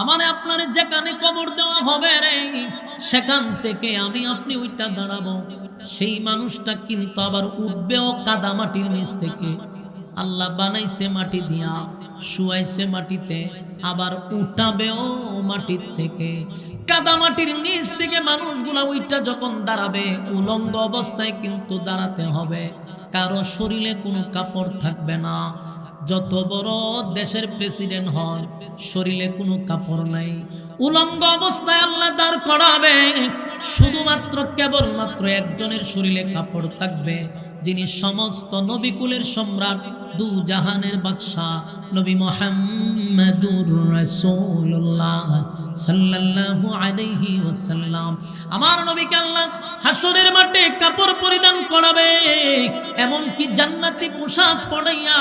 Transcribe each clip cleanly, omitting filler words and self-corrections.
আমারে আপনার যেখানে কবর দেওয়া হবে রে, সেখান থেকে আমি আপনি ওইটা দাঁড়াবো। সেই মানুষটা কিন্তু আবার উঠবেও কাদা মাটির নিচ থেকে। আল্লাহ বানাইছে মাটি দিয়া, শুয়াইছে মাটিতে, আবার উঠাবেও মাটির থেকে। কাদা মাটির নিচ থেকে মানুষগুলা ওইটা যখন দাঁড়াবে, উলঙ্গ অবস্থায় কিন্তু দাঁড়াতে হবে। কারো শরীরে কোনো কাপড় থাকবে না। যত বড় দেশের প্রেসিডেন্ট হন, শরীরে কোনো কাপড় নাই, উলঙ্গ অবস্থায় আল্লাহ দাঁড় করাবে। শুধুমাত্র কেবলমাত্র একজনের শরীরে কাপড় থাকবে, যিনি সমস্ত নবীকুলের সম্রাট, দু জাহানের বাদশাহ, নবী মুহাম্মদুর রাসূলুল্লাহ সাল্লাল্লাহু আলাইহি ওয়াসাল্লাম। আমার নবীকে আল্লাহ হাসরের মাঠে কাপড় পরিধান করাবে, এমনকি জান্নাতি পোশাক পরাইয়া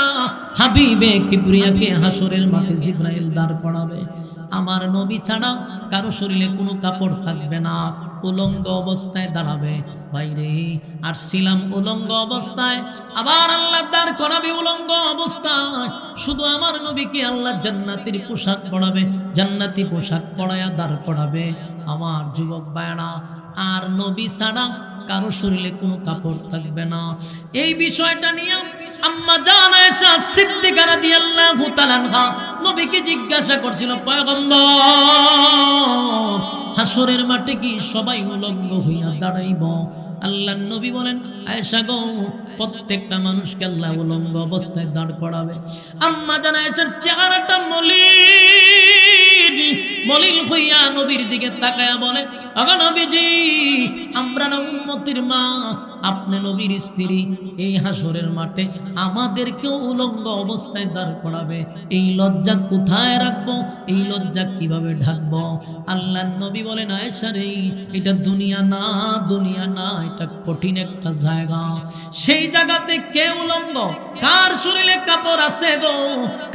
হাবিবে কিবরিয়াকে হাসরের মাঠে জিবরাইল দাঁড় করাবে। আমার নবী ছাড়া কারো শরীরে কোনো কাপড় থাকবে না, উলঙ্গ অবস্থায় দাঁড়াবে। বাইরে আর ছিলাম উলঙ্গ অবস্থায়, আবার আল্লাহ দাঁড় করাবে উলঙ্গ অবস্থায়। শুধু আমার নবীকে আল্লাহ জান্নাতের পোশাক পরাবে, জান্নাতি পোশাক পরায়া দাঁড় করাবে। আমার যুবক ভাইরা, আর নবী ছাড়া কারো শরীরে কোনো কাপড় থাকবে না। এই বিষয়টা নিয়ে আম্মা জান আয়েশা সিদ্দিকা রাদিয়াল্লাহু তাআলা আনহা নবীকে জিজ্ঞাসা করছিল, পয়গম্বর, হাসরের মাঠে কি সবাই উলঙ্গ হইয়া দাঁড়াইব? আল্লাহর নবী বলেন, আয়েশা গো, প্রত্যেকটা মানুষকে আল্লাহ উলঙ্গ অবস্থায় দাঁড় করাবে। আম্মা জান আয়েশার চেহারাটা মলিন হইয়া নবীর দিকে তাকায়া বলে, আগা নবীজি, আমরা না উম্মতের মা, আপনি নবীর স্ত্রী, এই হাসরের মাঠে আমাদেরকেও উলঙ্গ অবস্থায় দাঁড় করাবে। এই লজ্জা কোথায় রাখবো? এই লজ্জা কিভাবে ঢাকবো? আল্লাহর নবী বলেন, আয়েশা রে, এটা দুনিয়া না, দুনিয়া না, এটা কঠিন একটা জায়গা। সেই জায়গাতে কে উলঙ্গ, কার শরীরে কাপড় আছে গো,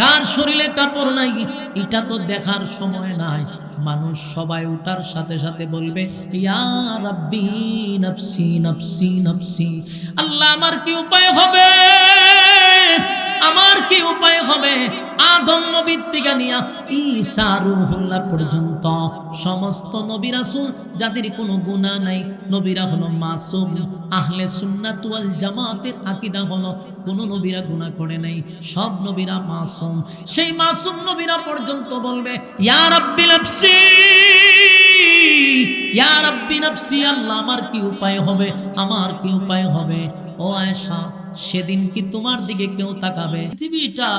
কার শরীরে কাপড় নাই, এটা তো দেখার সময় নাই। মানুষ সবাই উঠার সাথে সাথে বলবে, ইয়া রাব্বি নফসি নফসি নফসি। আল্লাহ, আমার কি উপায় হবে, আমার কি উপায় হবে? আদম নবীর থেকে নিয়া ঈসা রূহুল্লাহ পর্যন্ত সমস্ত নবী রাসূল যাদের কোনো গুনাহ নাই, নবীরা হলো মাসুম। আহলে সুন্নাত ওয়াল জামাতের আকীদা হলো কোন নবীরা গুনাহ করে নাই, সব নবীরা মাসুম। সেই মাসুম নবীরা পর্যন্ত বলবে, ইয়া রাব্বি নফসি, ইয়া রাব্বি নফসি। আল্লাহ, আমার কি উপায় হবে, আমার কি উপায় হবে? ও আয়েশা, সেদিন কি তোমার দিকে কেউ তাকাবে? পৃথিবীটা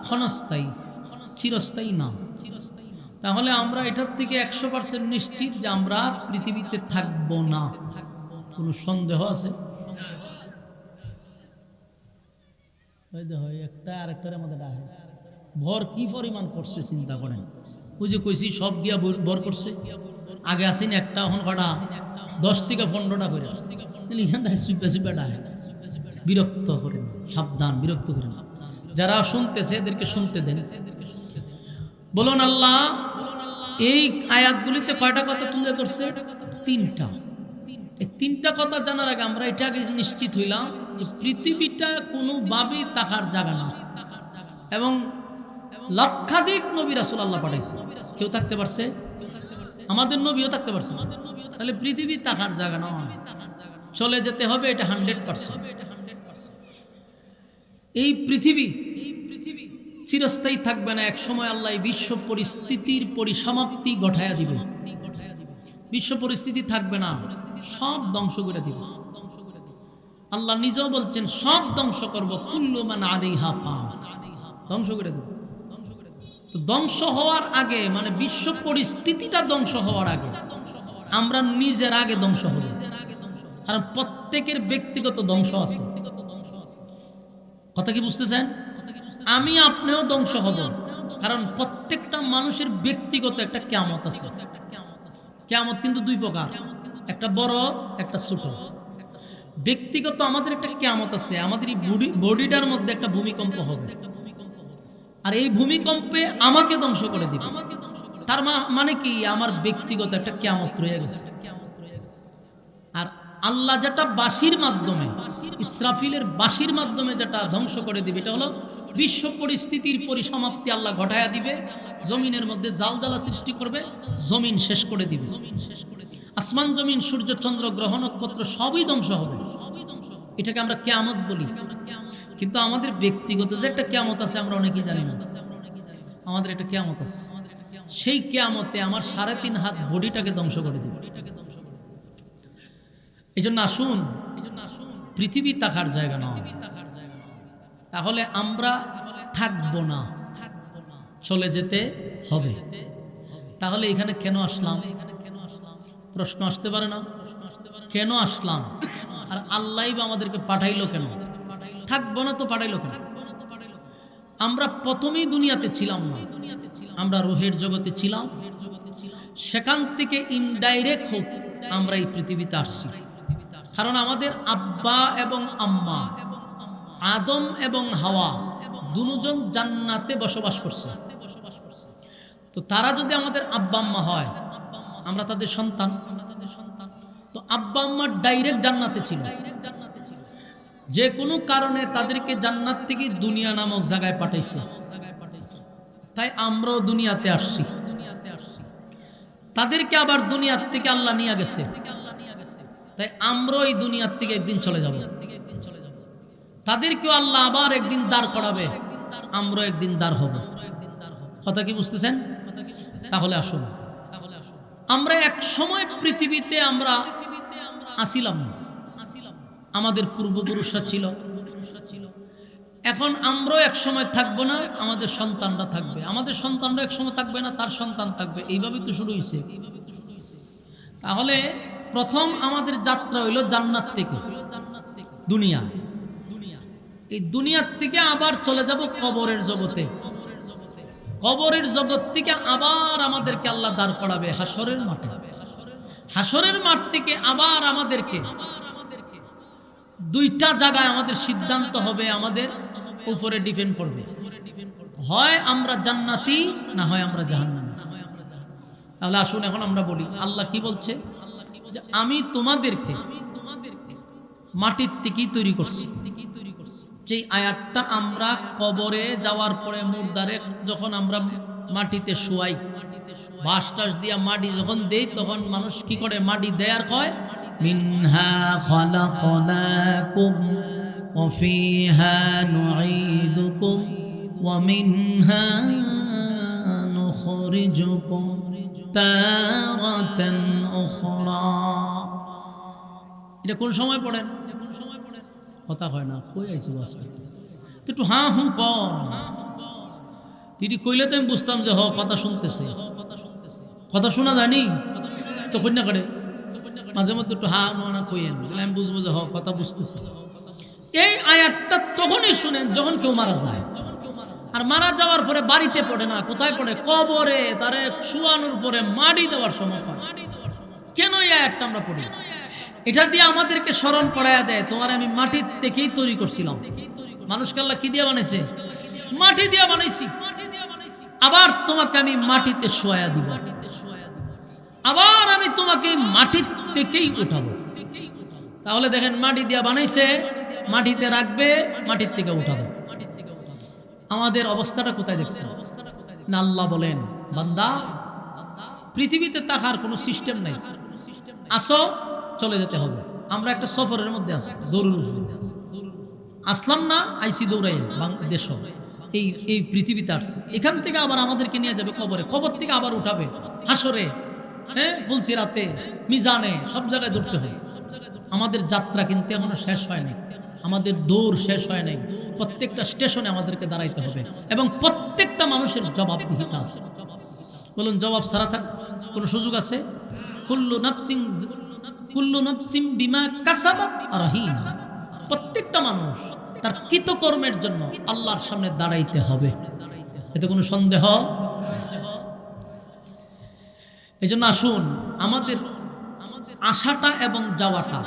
ক্ষণস্থায়ী, চিরস্থায়ী না। তাহলে আমরা এটার থেকে 100% নিশ্চিত যে আমরা পৃথিবীতে থাকবো না। কোনো সন্দেহ আছে? একটা আরেকটার মধ্যে ডাহে ভর কি পরিমাণ করছে চিন্তা করেন। ওই যে কইছি সব গিয়া ভর করছে, আগে আসেন একটা, এখন কটা 10 থেকে 15টা করে ডাহে। বিরক্ত করেন, সাবধান, বিরক্ত করেন। যারা শুনতেছে এদেরকে শুনতে দেন। বলুন আল্লাহ এই আয়াতগুলিতে কয়টা কথা তুলে ধরছে? 3টা। এই 3টা কথা জানার আগে আমরা এটা আগে নিশ্চিত হইলাম যে পৃথিবীটা কোনোভাবেই থাকার জায়গা না, এবং লক্ষাধিক নবী রাসূল আল্লাহ পাঠাইছে, কেউ থাকতে পারছে? আমাদের নবীও থাকতে পারছে না। তাহলে পৃথিবী থাকার জায়গা না, চলে যেতে হবে, এটা 100%। এই পৃথিবী চিরস্থায়ী থাকবে না। এক সময় আল্লাহ বিশ্ব পরিস্থিতির পরিসমাপ্তি ঘটায়া দিবে। বিশ্ব পরিস্থিতি থাকবে না, সব ধ্বংস করে দিবে। আল্লাহ নিজেও বলছেন, সব ধ্বংস করব, কুল্লু মান আলাইহা ফান, ধ্বংস করে দেব। তো ধ্বংস হওয়ার আগে, মানে বিশ্ব পরিস্থিতিটা ধ্বংস হওয়ার আগে আমরা নিজের আগে ধ্বংস হব। কারণ প্রত্যেকের ব্যক্তিগত ধ্বংস আছে। কথা কি বুঝতেছেন? আমি আপনিও ধ্বংস হব, কারণ প্রত্যেকটা মানুষের ব্যক্তিগত একটা কিয়ামত আছে। কিয়ামত কিন্তু 2 প্রকার, একটা বড়, একটা ছোট। ব্যক্তিগত আমাদের একটা কিয়ামত আছে, আমাদের এই বডিটার মধ্যে একটা ভূমিকম্প হবে, আর এই ভূমিকম্পে আমাকে ধ্বংস করে দিবে। তার মানে কি, আমার ব্যক্তিগত একটা কিয়ামত রয়ে গেছে। আর আল্লাহ যেটা বাঁশির মাধ্যমে, ইসরাফিলের বাঁশির মাধ্যমে যেটা ধ্বংস করে দিবে, এটা হলো বিশ্ব পরিস্থিতির পরিসমাপ্তি আল্লাহ ঘটায়া দিবে, জমিনের মধ্যে জালজালা সৃষ্টি করবে, জমিন শেষ করে দিবে, আসমান জমিন সূর্য চন্দ্র গ্রহ নক্ষত্র সবই ধ্বংস হবে। এটাকে আমরা কিয়ামত বলি। কিন্তু আমাদের ব্যক্তিগত যে একটা কিয়ামত আছে আমরা অনেকেই জানি না। আমাদের একটা কিয়ামত আছে, সেই কিয়ামতে আমার 3.5 হাত বডিটাকে ধ্বংস করে দিবে। এই জন্য আসুন, পৃথিবী থাকার জায়গা না, তাহলে আমরা থাকবো না, চলে যেতে হবে। তাহলে এখানে কেন আসলাম? প্রশ্ন আসতে পারে না, কেন আসলাম? আর আল্লাহ বা আমাদেরকে পাঠাইলো কেন? থাকবো না তো পাঠাইলো কেন? আমরা প্রথমেই দুনিয়াতে ছিলাম না, আমরা রুহের জগতে ছিলাম। সেখান থেকে ইনডাইরেক্ট হোক আমরা এই পৃথিবীতে আসছি। কারণ আমাদের আব্বা এবং আম্মা আদম এবং হাওয়া দুজন জান্নাতে বসবাস করছে। তো তারা যদি আমাদের আব্বা আম্মা হয়, আমরা তাদের সন্তান। তো আব্বা আম্মা ডাইরেক্ট জান্নাতে ছিল, যে কোনো কারণে তাদেরকে জান্নাত থেকে দুনিয়া নামক জায়গায় পাঠাইছে। তাই আমরাও দুনিয়াতে আসছি, তাদেরকে আবার দুনিয়ার থেকে আল্লাহ নিয়ে গেছে। তাই আমরাও এই দুনিয়ার থেকে একদিন চলে যাব। তাদেরকেও আল্লাহ আবার একদিন দাঁড় করাবে, আমরাও একদিন দাঁড় হব। কথা কি বুঝতেছেন? তাহলে আসুন, আমরা এক সময় পৃথিবীতে আমরা আসিলাম না, আমাদের পূর্বপুরুষরা ছিল। এখন আমরাও এক সময় থাকবো না, আমাদের সন্তানরা থাকবে, আমাদের সন্তানরা এক সময় থাকবে না, তার সন্তান থাকবে। এইভাবে তো শুরু হয়েছে। তাহলে প্রথম আমাদের যাত্রা হইল জান্নাত থেকে দুনিয়া। এই দুনিয়ার থেকে আবার চলে যাব কবরের জগতে। কবরের জগৎ থেকে আবার আমাদেরকে আল্লাহ দাঁড় করাবে হাসরের মাঠে। হাসরের মাঠ থেকে আবার আমাদেরকে দুইটা জায়গায় আমাদের সিদ্ধান্ত হবে, আমাদের উপরে ডিপেন্ড করবে। হয় আমরা জান্নাতি, না হয় আমরা জাহান্নামী। তাহলে আসুন এখন আমরা বলি, আল্লাহ কি বলছে? যে আমি তোমাদেরকে মাটির থেকেই তৈরি করছি। যেই আয়াতটা আমরা কবরে যাওয়ার পরে মুর্দারে যখন আমরা মাটিতে শোয়াই, বাঁশ টাস দিয়া মাটি যখন দেই, তখন মানুষ কি করে? মাটি দেয়ার কয় মিনহা খালাকনাকুম ওয়া ফিহা নুঈদুকুম ওয়া মিনহা নুখরিজুকুম তারাতান উখরা। এটা কোন সময় পড়েন? কথা হয় না, কই আইছি আজকে তো একটু হ্যাঁ হুঁ কর। তিনি কইলে তো আমি বুঝতাম যে হ কথা শুনতেছে, কথা শোনা জানি তো কন্যা করে মাঝে মধ্যে একটু হা না কইেন, আমি বুঝবো যে হ কথা বুঝতেছে। এই আয়াতটা তখনই শুনেন যখন কেউ মারা যায়। আর মারা যাওয়ার পরে বাড়িতে পড়ে না, কোথায় পড়ে? কবরে। তারে শোয়ানোর পরে মাটি দেওয়ার সময় হয়। কেন এই আয়াতটা আমরা পড়ি? এটা দিয়ে আমাদেরকে স্মরণ করায়া দেয়, তোমার আমি মাটির থেকেই তৈরি করছিলাম। মানুষকে আল্লাহ কি দিয়ে বানাইছে? মাটি দিয়ে বানাইছি। আবার তোমাকে আমি মাটিতে শোয়া দিব, আবার আমি তোমাকে মাটির থেকেই উঠাবো। তাহলে দেখেন, মাটি দিয়ে বানাইছে, মাটিতে রাখবে, মাটির থেকে উঠাবে। আমাদের অবস্থাটা কোথায় দেখছেন না? আল্লাহ বলেন, বান্দা পৃথিবীতে থাকার কোনো সিস্টেম নাই, আসো চলে যেতে হবে। আমরা একটা সফরের মধ্যে আছি, দৌড়ুর আসলাম না, আইসি দৌড়াই বাংলাদেশ এই পৃথিবীতে আসছে। এখান থেকে আবার আমাদেরকে নিয়ে যাবে কবরে, কবর থেকে আবার উঠাবে হাসরে, হ্যাঁ বলছি রাতে, মিজানে, সব জায়গায় দৌড়তে হয়। আমাদের যাত্রা কিন্তু এখনো শেষ হয় নাই, আমাদের দৌড় শেষ হয় নাই। প্রত্যেকটা স্টেশনে আমাদেরকে দাঁড়াইতে হবে এবং প্রত্যেকটা মানুষের জবাবদিহিতা আছে। বলুন, জবাব ছাড়া থাক কোনো সুযোগ আছে? কুল্লু নাফসিন বিমা কাসাবাত রাহিন। প্রত্যেকটা মানুষ তার কৃতকর্মের জন্য আল্লাহর সামনে দাঁড়াইতে হবে, এতে কোনো সন্দেহ। এই জন্য আসুন, আমাদের আশাটা এবং যাওয়াটা,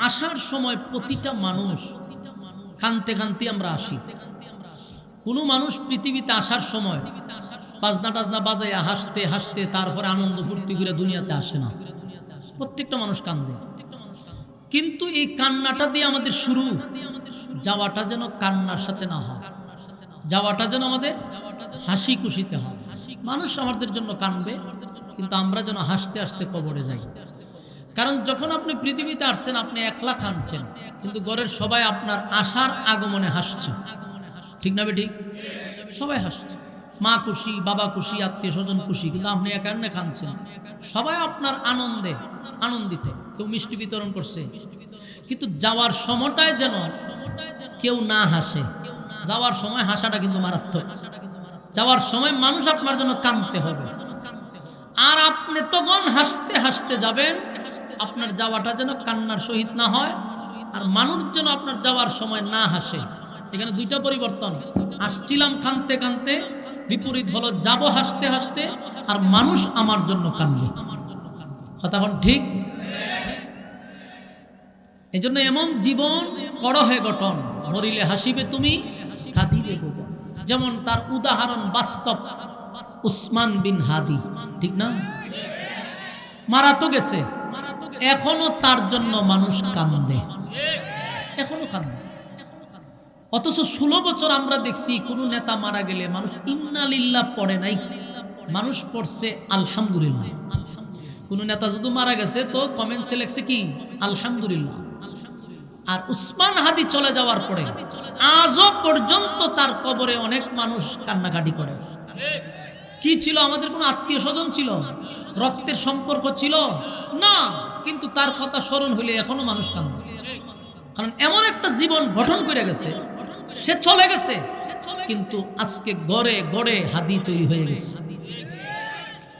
আসার সময় প্রতিটা মানুষ কানতে কানতে আমরা আসি। কোনো মানুষ পৃথিবীতে আসার সময় বাজনা টাজনা বাজাইয়া হাসতে হাসতে তারপরে আনন্দ ফুর্তি করে দুনিয়াতে আসে না। প্রত্যেকটা মানুষ কান্দে, কিন্তু এই কান্নাটা দিয়ে আমাদের শুরু, যাওয়াটা যেন কান্নার সাথে না হয়। যাওয়াটা যেন আমাদের হাসি খুশিতে হয়। মানুষ আমাদের জন্য কাঁদবে, কিন্তু আমরা যেন হাসতে হাসতে কবরে যাই। কারণ যখন আপনি পৃথিবীতে আসছেন আপনি একলা কাঁদছেন, কিন্তু ঘরের সবাই আপনার আসার আগমনে হাসছে, ঠিক না ঠিক? সবাই হাসছে, মা খুশি, বাবা খুশি, আত্মীয় স্বজন খুশি, কিন্তু আপনি একান্নে কাঁদছেন। সবাই আপনার আনন্দে আনন্দিত, কেউ মিষ্টি বিতরণ করছে, কিন্তু যাওয়ার সময়টায় যেন কেউ না হাসে। যাওয়ার সময় হাসাটা কিন্তু মারাত্মক। যাওয়ার সময় মানুষ আপনার জন্য কাঁদতে হবে, আর আপনি তখন হাসতে হাসতে যাবেন। আপনার যাওয়াটা যেন কান্নার সহিত না হয়, আর মানুষ যেন আপনার যাওয়ার সময় না হাসে। এখানে দুইটা পরিবর্তন, আসছিলাম কাঁদতে কাঁদতে, বিপরীত হলো যাব হাসতে হাসতে, আর মানুষ আমার জন্য কাঁদবে। কথা কোন ঠিক? এই জন্য এমন জীবন করহে গঠন, মরিলে হাসিবে তুমি, কাঁদিবে ভুবন। যেমন তার উদাহরণ বাস্তব, উসমান বিন হাদি, ঠিক না? মারা তো গেছে, এখনো তার জন্য মানুষ কান্দে, এখনো কান্দে। অথচ 16 বছর আমরা দেখছি কোন নেতা মারা গেলে মানুষ ইন্না লিল্লাহ পড়ে নাই, মানুষ পড়ছে আলহামদুলিল্লাহ। কোন নেতা যদি মারা গেছে তো কমেন্টসে লেখছে কি? আলহামদুলিল্লাহ। আর উসমান হাদি চলে যাওয়ার পরে আজও পর্যন্ত তার কবরে অনেক মানুষ কান্নাকাটি করে। কি ছিল? আমাদের কোনো আত্মীয় স্বজন ছিল, রক্তের সম্পর্ক ছিল না, কিন্তু তার কথা স্মরণ হইলে এখনো মানুষ কান্দে। কারণ এমন একটা জীবন গঠন করে গেছে, সে চলে গেছে, কিন্তু আজকে গড়ে গড়ে হাদি তৈরি হয়ে গেছে।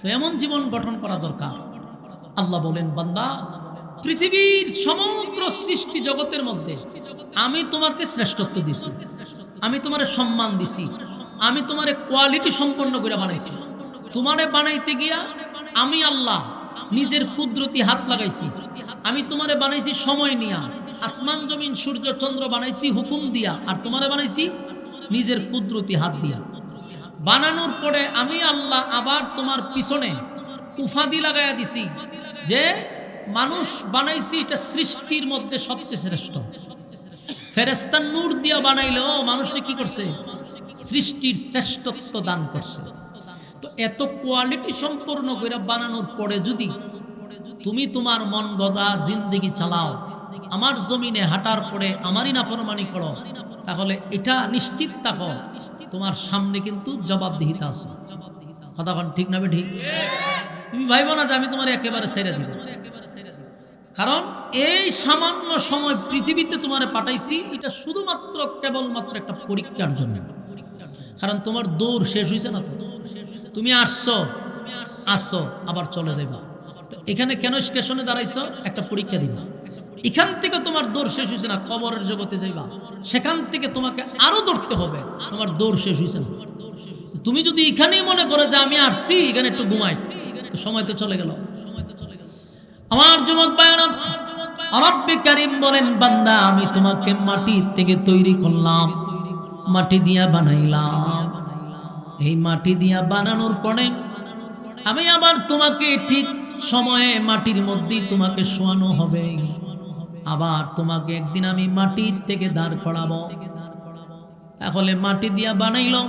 তো এমন জীবন গঠন করা দরকার। আল্লাহ বলেন, বান্দা, পৃথিবীর সমগ্র সৃষ্টি জগতের মধ্যে আমি তোমাকে শ্রেষ্ঠত্ব দিছি, আমি তোমারে সম্মান দিছি, আমি তোমারে কোয়ালিটি সম্পন্ন করে বানাইছি। তোমারে বানাইতে গিয়া আমি আল্লাহ নিজের কুদরতি হাত লাগাইছি। আমি তোমারে বানাইছি সময় নিয়া, আসমান জমিন সূর্য চন্দ্র বানাইছি হুকুম দিয়া, আর তোমারে বানাইছি নিজের কুদরতি হাত দিয়া। বানানোর পরে আমি আল্লাহ আবার তোমার পিছনে উফাদি লাগাইয়া দিছি যে মানুষ বানাইছি, এটা সৃষ্টির মধ্যে সবচেয়ে শ্রেষ্ঠ। ফেরেশতা নূর দিয়া বানাইলেও মানুষে কি করছে? সৃষ্টির শ্রেষ্ঠত্ব দান করছে। তো এত কোয়ালিটি সম্পূর্ণ করে বানানোর পরে যদি তুমি তোমার মন গড়া জিন্দেগি চালাও, আমার জমিনে হাঁটার পরে আমারই নাফরমানি করো, তাহলে এটা নিশ্চিত থাকো তোমার সামনে কিন্তু জবাবদিহিতা আছে। কথা ঠিক না ঠিক? তুমি ভাইবো না যে আমি তোমার একেবারে ছেড়ে দিব, কারণ এই সামান্য সময় পৃথিবীতে তোমারে পাঠাইছি, এটা শুধুমাত্র কেবলমাত্র একটা পরীক্ষার জন্য। কারণ তোমার দৌড় শেষ হয়েছে না, তো তুমি আসছো আবার চলে যাবা। এখানে কেন স্টেশনে দাঁড়াইছো? একটা পরীক্ষা দিবা। এখান থেকে তোমার দৌড় শেষ হয়েছে না, কবরের জগতে যাইবা, সেখান থেকে তোমাকে আরো দৌড়তে হবে, তোমার দৌড় শেষ হয়েছে না। তুমি যদি এখানেই মনে করো যে আমি আসছি এখানে একটু ঘুমাই, তো সময় তো চলে গেল। আমার যুবক ভাইরা, রব্বে কারীম বলেন, বান্দা, আমি তোমাকে মাটি থেকে তৈরি করলাম, মাটি দিয়া বানাইলাম। এই মাটি দিয়া বানানোর পরে আমি আবার তোমাকে ঠিক সময়ে মাটির মধ্যেই তোমাকে শোয়ানো হবে, আবার তোমাকে একদিন আমি মাটির থেকে দাঁড় করাবো। তাহলে মাটি দিয়া বানাইলো,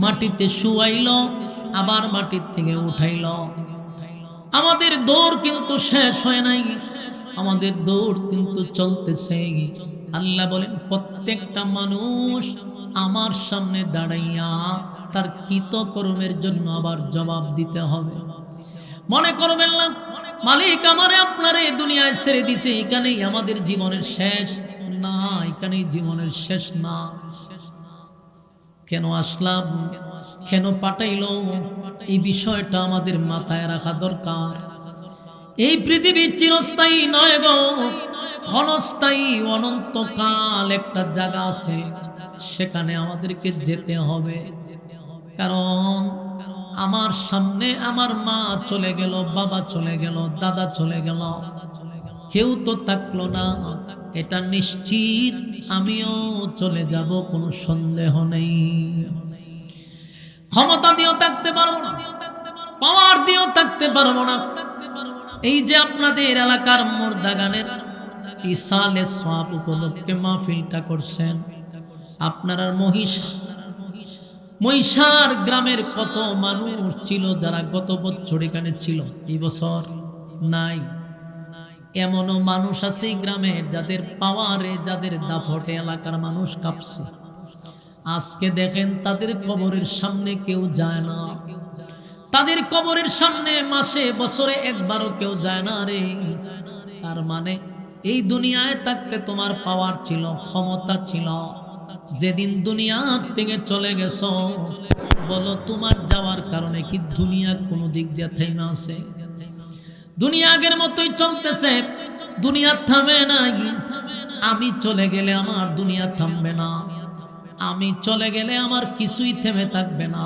মাটিতে শুয়াইলো, আবার মাটির থেকে উঠাইলো। আমাদের দৌড় কিন্তু শেষ হয় নাই, আমাদের দৌড় কিন্তু চলতেছে। আল্লাহ বলেন, প্রত্যেকটা মানুষ আমার সামনে দাঁড়াইয়া তার কৃতকর্মের জন্য আবার জবাব দিতে হবে। মনে করবেন না মালিক আমারে আপনারে দুনিয়ায় ছেড়ে দিছে, এখানেই আমাদের জীবনের শেষ। না, এখানেই জীবনের শেষ না। কেন আসলাম, কেন পাঠাইলো, এই বিষয়টা আমাদের মাথায় রাখা দরকার। এই পৃথিবী চিরস্থায়ী নয় গো, ক্ষণস্থায়ী। অনন্তকাল একটা জায়গা আছে, সেখানে আমাদেরকে যেতে হবে। কারণ আমার সামনে আমার মা চলে গেল, বাবা চলে গেল, দাদা চলে গেল, কেউ তো থাকলো না, এটা নিশ্চিত। আমিও চলে যাব, কোনো সন্দেহ নেই। ক্ষমতা দিয়েও থাকতে পারবো না, পাওয়ার দিয়েও থাকতে পারবো না। এই যে আপনাদের এলাকার মুর্দাগানের ইসালে সওয়াব উপলক্ষে মাহফিলটা করছেন, আপনারা মহিষ মহিষার গ্রামের কত মানুষ ছিল যারা গত বছর এখানে ছিল, এই বছর নাই। এমনও মানুষ আছে গ্রামের যাদের পাওয়ারে, যাদের দাফটে এলাকার মানুষ কাঁপছে। আজকে দেখেন তাদের কবরের সামনে কেউ যায় না, তাদের কবরের সামনে মাসে বছরে একবারও কেউ যায় না রে। তার মানে এই দুনিয়ায় থাকতে তোমার পাওয়ার ছিল, ক্ষমতা ছিল, যেদিন দুনিয়া থেকে চলে গেছো, বলো তোমার যাওয়ার কারণে কি দুনিয়া কোনো দিক দিয়ে থেমে আছে? দুনিয়া আগের মতোই চলতেছে, দুনিয়া থামে নাই। আমি চলে গেলে আমার দুনিয়া থামবে না, আমি চলে গেলে আমার কিছুই থেমে থাকবে না।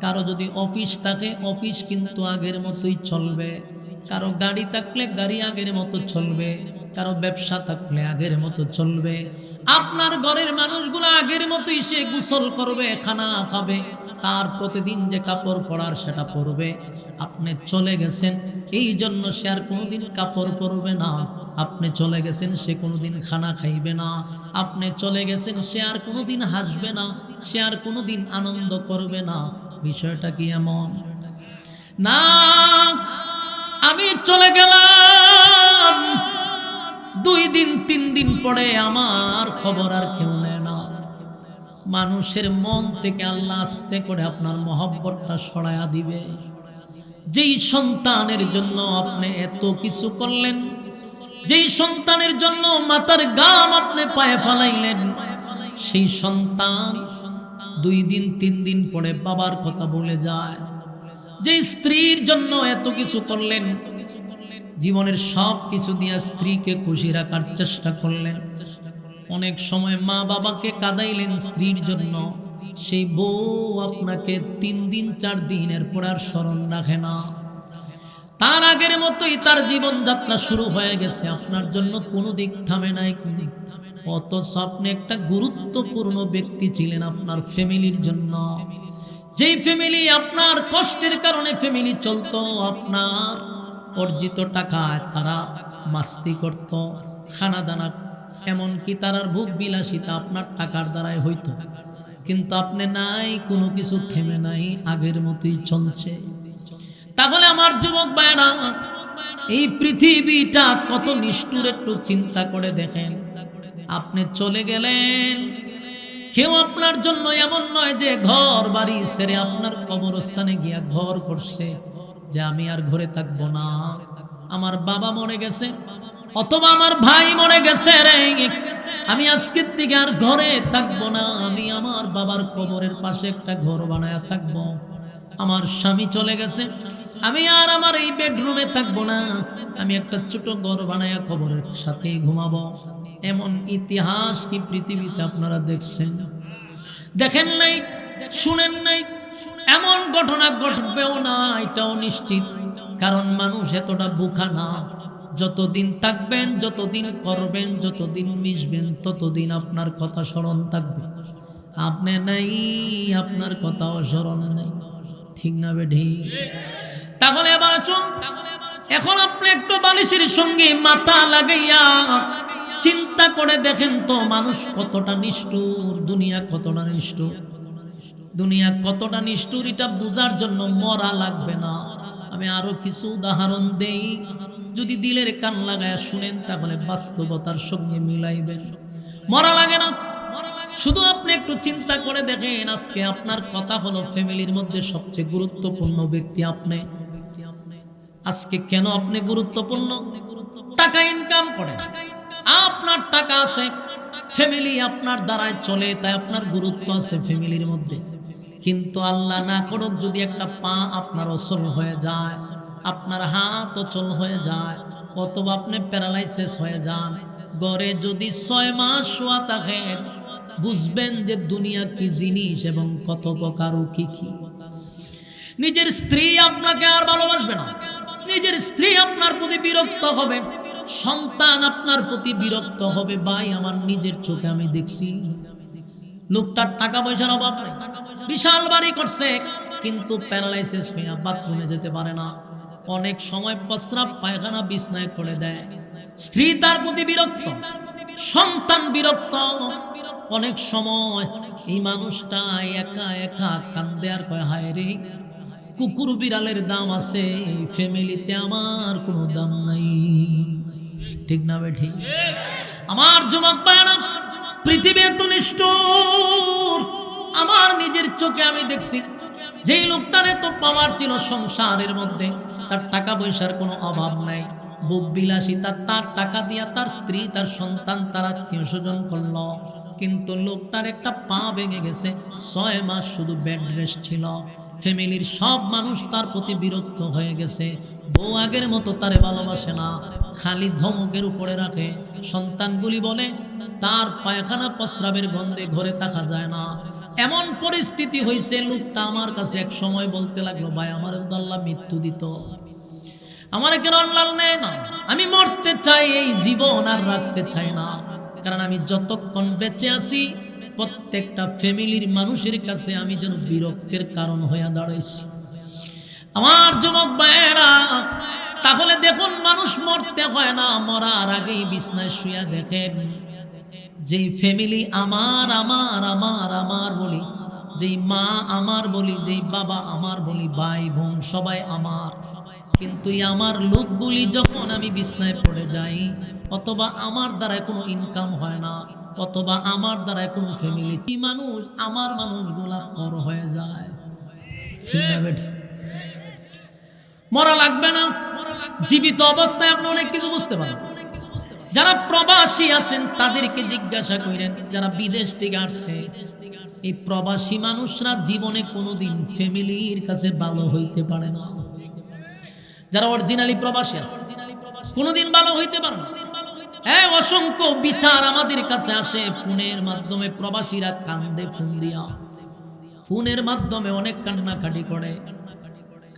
কারো যদি অফিস থাকে, অফিস কিন্তু আগের মতোই চলবে। কারো গাড়ি থাকলে গাড়ি আগের মতো চলবে, কারো ব্যবসা থাকলে আগের মতো চলবে। আপনার ঘরের মানুষগুলো আগের মতোই সে গোসল করবে, খানা খাবে, তার প্রতিদিন যে কাপড় পরার সেটা পরবে। আপনি চলে গেছেন এই জন্য সে আর কোনোদিন কাপড় পরবে না। আপনি চলে গেছেন সে কোনোদিন খানা খাইবে না। আপনি চলে গেছেন সে আর কোনোদিন হাসবে না, সে আর কোনোদিন আনন্দ করবে না। বিষয়টা কি এমন না? আমি চলে গেলাম, 2 দিন 3 দিন পরে আমার খবর আর কেউ নেয় না। মানুষের মন থেকে আল্লাহ আস্তে করে আপনার মহব্বতটা সরায়া দিবে। যেই সন্তানের জন্য আপনি এত কিছু করলেন, যেই সন্তানের জন্য মাথার গাম আপনি পায়ে ফেলাইলেন, সেই সন্তান 2 দিন 3 দিন পরে বাবার কথা বলে যায়। যে স্ত্রীর জন্য এত কিছু করলেন, জীবনের সব কিছু দিয়ে স্ত্রীকে খুশি রাখার চেষ্টা করলেন, অনেক সময় মা বাবাকে কাঁদাইলেন স্ত্রীর জন্য, সেই বউ আপনাকে 3 দিন 4 দিনের পর আর স্মরণ রাখে না। তার আগের মতোই তার জীবনযাত্রা শুরু হয়ে গেছে, আপনার জন্য কোনো দিক থামে নাই। অথচ আপনি একটা গুরুত্বপূর্ণ ব্যক্তি ছিলেন আপনার ফ্যামিলির জন্য। যেই ফ্যামিলি আপনার কষ্টের কারণে ফ্যামিলি চলতো, আপনার অর্জিত টাকায় তারা মাস্তি করত, খানা দানা, এমনকি তারার ভোগ বিলাসিতা আপনার টাকার দ্বারাই হইতো। কিন্তু আপনি নাই, কোনো কিছু থেমে নাই, আগের মতোই চলছে। তাহলে আমার যুবক ভাইরা, এই পৃথিবীটা কত নিষ্ঠুর একটু চিন্তা করে দেখেন। আপনি চলে গেলেন, কেউ আপনার জন্য এমন নয় যে ঘর বাড়ি ছেড়ে আপনার কবরস্থানে গিয়া ঘর করছে যে আমি আর ঘরে থাকবো না, আমার বাবা মরে গেছে অথবা আমার ভাই মরে গেছে রে, আমি আজকের থেকে আর ঘরে থাকবো না, আমি আমার বাবার কবরের পাশে একটা ঘর বানায়া থাকবো। আমার স্বামী চলে গেছে, আমি আর আমার এই বেডরুমে থাকবো না, আমি একটা ছোট ঘর বানায়া কবরের সাথেই ঘুমাবো। এমন ইতিহাস কি পৃথিবীতে আপনারা দেখছেন? দেখেন নাই, শুনেন নাই? এমন ঘটনা ঘটবেও না এটাও নিশ্চিত, কারণ মানুষ এতটা বোকা না। যতদিন থাকবেন, যতদিন করবেন, যতদিন মিশবেন, ততদিন আপনার কথা স্মরণ থাকবে। আপনি নাই, আপনার কথাও স্মরণ নেই, ঠিক না বেঠি? তাহলে এবার চুন, এখন আপনি একটু বালিশের সঙ্গে মাথা লাগাইয়া চিন্তা করে দেখেন তো, মানুষ কতটা নিষ্ঠুর, দুনিয়া কতটা নিষ্ঠুর। দুনিয়া কতটা নিষ্ঠুর এটা বোঝার জন্য মরা লাগবে না। আমি আরো কিছু উদাহরণ দেই, যদি দিলের কান লাগায় শুনেন তাহলে বাস্তবতার সঙ্গে মিলাইবেন। মরা লাগে না, শুধু আপনি একটু চিন্তা করে দেখেন, আজকে আপনার কথা হলো ফ্যামিলির মধ্যে সবচেয়ে গুরুত্বপূর্ণ ব্যক্তি আপনি। আজকে কেন আপনি গুরুত্বপূর্ণ? টাকা ইনকাম করেন, আপনার টাকা আছে, ফ্যামিলি আপনার দ্বারাই চলে, তাই আপনার গুরুত্ব আছে ফ্যামিলির মধ্যে। কিন্তু আল্লাহ না করুক যদি একটা পা আপনার অচল হয়ে যায়, আপনার হাত অচল হয়ে যায়, অথবা আপনি প্যারালাইসিস হয়ে যান, ঘরে যদি 6 মাস শোয়া থাকেন, বুঝবেন যে দুনিয়া কি জিনিস এবং কত প্রকার ও কি কি। নিজের স্ত্রী আপনাকে আর ভালোবাসবে না, নিজের স্ত্রী আপনার প্রতি বিরক্ত হবে, সন্তান আপনার প্রতি বিরক্ত হবে। ভাই, আমার নিজের চোখে আমি দেখছি, লোকটার টাকা পয়সার অভাব নেই, বিশাল বাড়ি করছে, কিন্তু প্যারালাইসিস হয়ে বাথরুমে যেতে পারে না। অনেক সময় প্রস্রাব পায়খানা বিছনায় করে দেয়। স্ত্রী তার প্রতি বিরক্ত, সন্তান বিরক্ত, অনেক সময় এই মানুষটা একা একা কান্দে আর কয়, হায় রে, কুকুর বিড়ালের দাম আছে, ফ্যামিলিতে আমার কোনো দাম নাই। ঠিক না বেঠি? আমার যুবক ভাইরা, পৃথিবী এত নিষ্ঠুর। আমার নিজের চোখে আমি দেখছি, যেই লোকটার এত পাওয়ার ছিল সংসারের মধ্যে, তার টাকা পয়সার কোনো অভাব নাই, বুক বিলাসিতা, তার টাকা দিয়া তার স্ত্রী, তার সন্তান, তার আত্মীয় স্বজন করল, কিন্তু লোকটার একটা পা ভেঙে গেছে, 6 মাস শুধু বেড রেস্ট ছিল। ফ্যামিলির সব মানুষ তার প্রতি বিরক্ত হয়ে গেছে, বউ আগের মতো তারে ভালোবাসে না, খালি ধমকের উপরে রাখে। সন্তানগুলি বলে তার পায়খানা প্রস্রাবের গন্ধে ঘরে থাকা যায় না। এমন পরিস্থিতি হয়েছে, লোকটা আমার কাছে এক সময় বলতে লাগলো, ভাই আমার আল্লাহ মৃত্যু দিত, আমার কেন আল্লাহ নেয় না, আমি মরতে চাই, এই জীবন আর রাখতে চাই না, কারণ আমি যতক্ষণ বেঁচে আছি প্রত্যেকটা ফ্যামিলির মানুষের কাছে আমি যেন বিরক্তের কারণ হয়ে দাঁড়াইছি। আমার যুবক ভাইয়েরা, তাহলে দেখুন, মানুষ মরতে হয় না, মরার আগেই বিছনায় শুয়া দেখেন, যেই ফ্যামিলি আমার আমার আমার আমার বলি, যেই মা আমার বলি, যেই বাবা আমার বলি, ভাই বোন সবাই আমার, কিন্তু আমার লোকগুলি যখন আমি বিছনায় পড়ে যাই, অথবা আমার দ্বারা কোনো ইনকাম হয় না, অথবা আমার দ্বারা কোনো ফ্যামিলি, কি মানুষ, আমার মানুষগুলা পর হয়ে যায়। ঠিক না বেটা? মরা লাগবে না, জীবিত অবস্থায় আপনি অনেক কিছু বুঝতে পারেন। যারা প্রবাসী আছেন তাদেরকে জিজ্ঞাসা করেন, যারা বিদেশ থেকে আসছে, এই প্রবাসী মানুষরা জীবনে কোনোদিন ফ্যামিলির কাছে ভালো হইতে পারে না। যারা অরিজিনালি প্রবাসী আছে কোনোদিন ভালো হইতে পারে না। হ্যাঁ, অসংখ্য বিচার আমাদের কাছে আসে ফোনের মাধ্যমে, প্রবাসীরা কান্দে ফোন দিয়া, ফোনের মাধ্যমে অনেক কান্নাকাটি করে,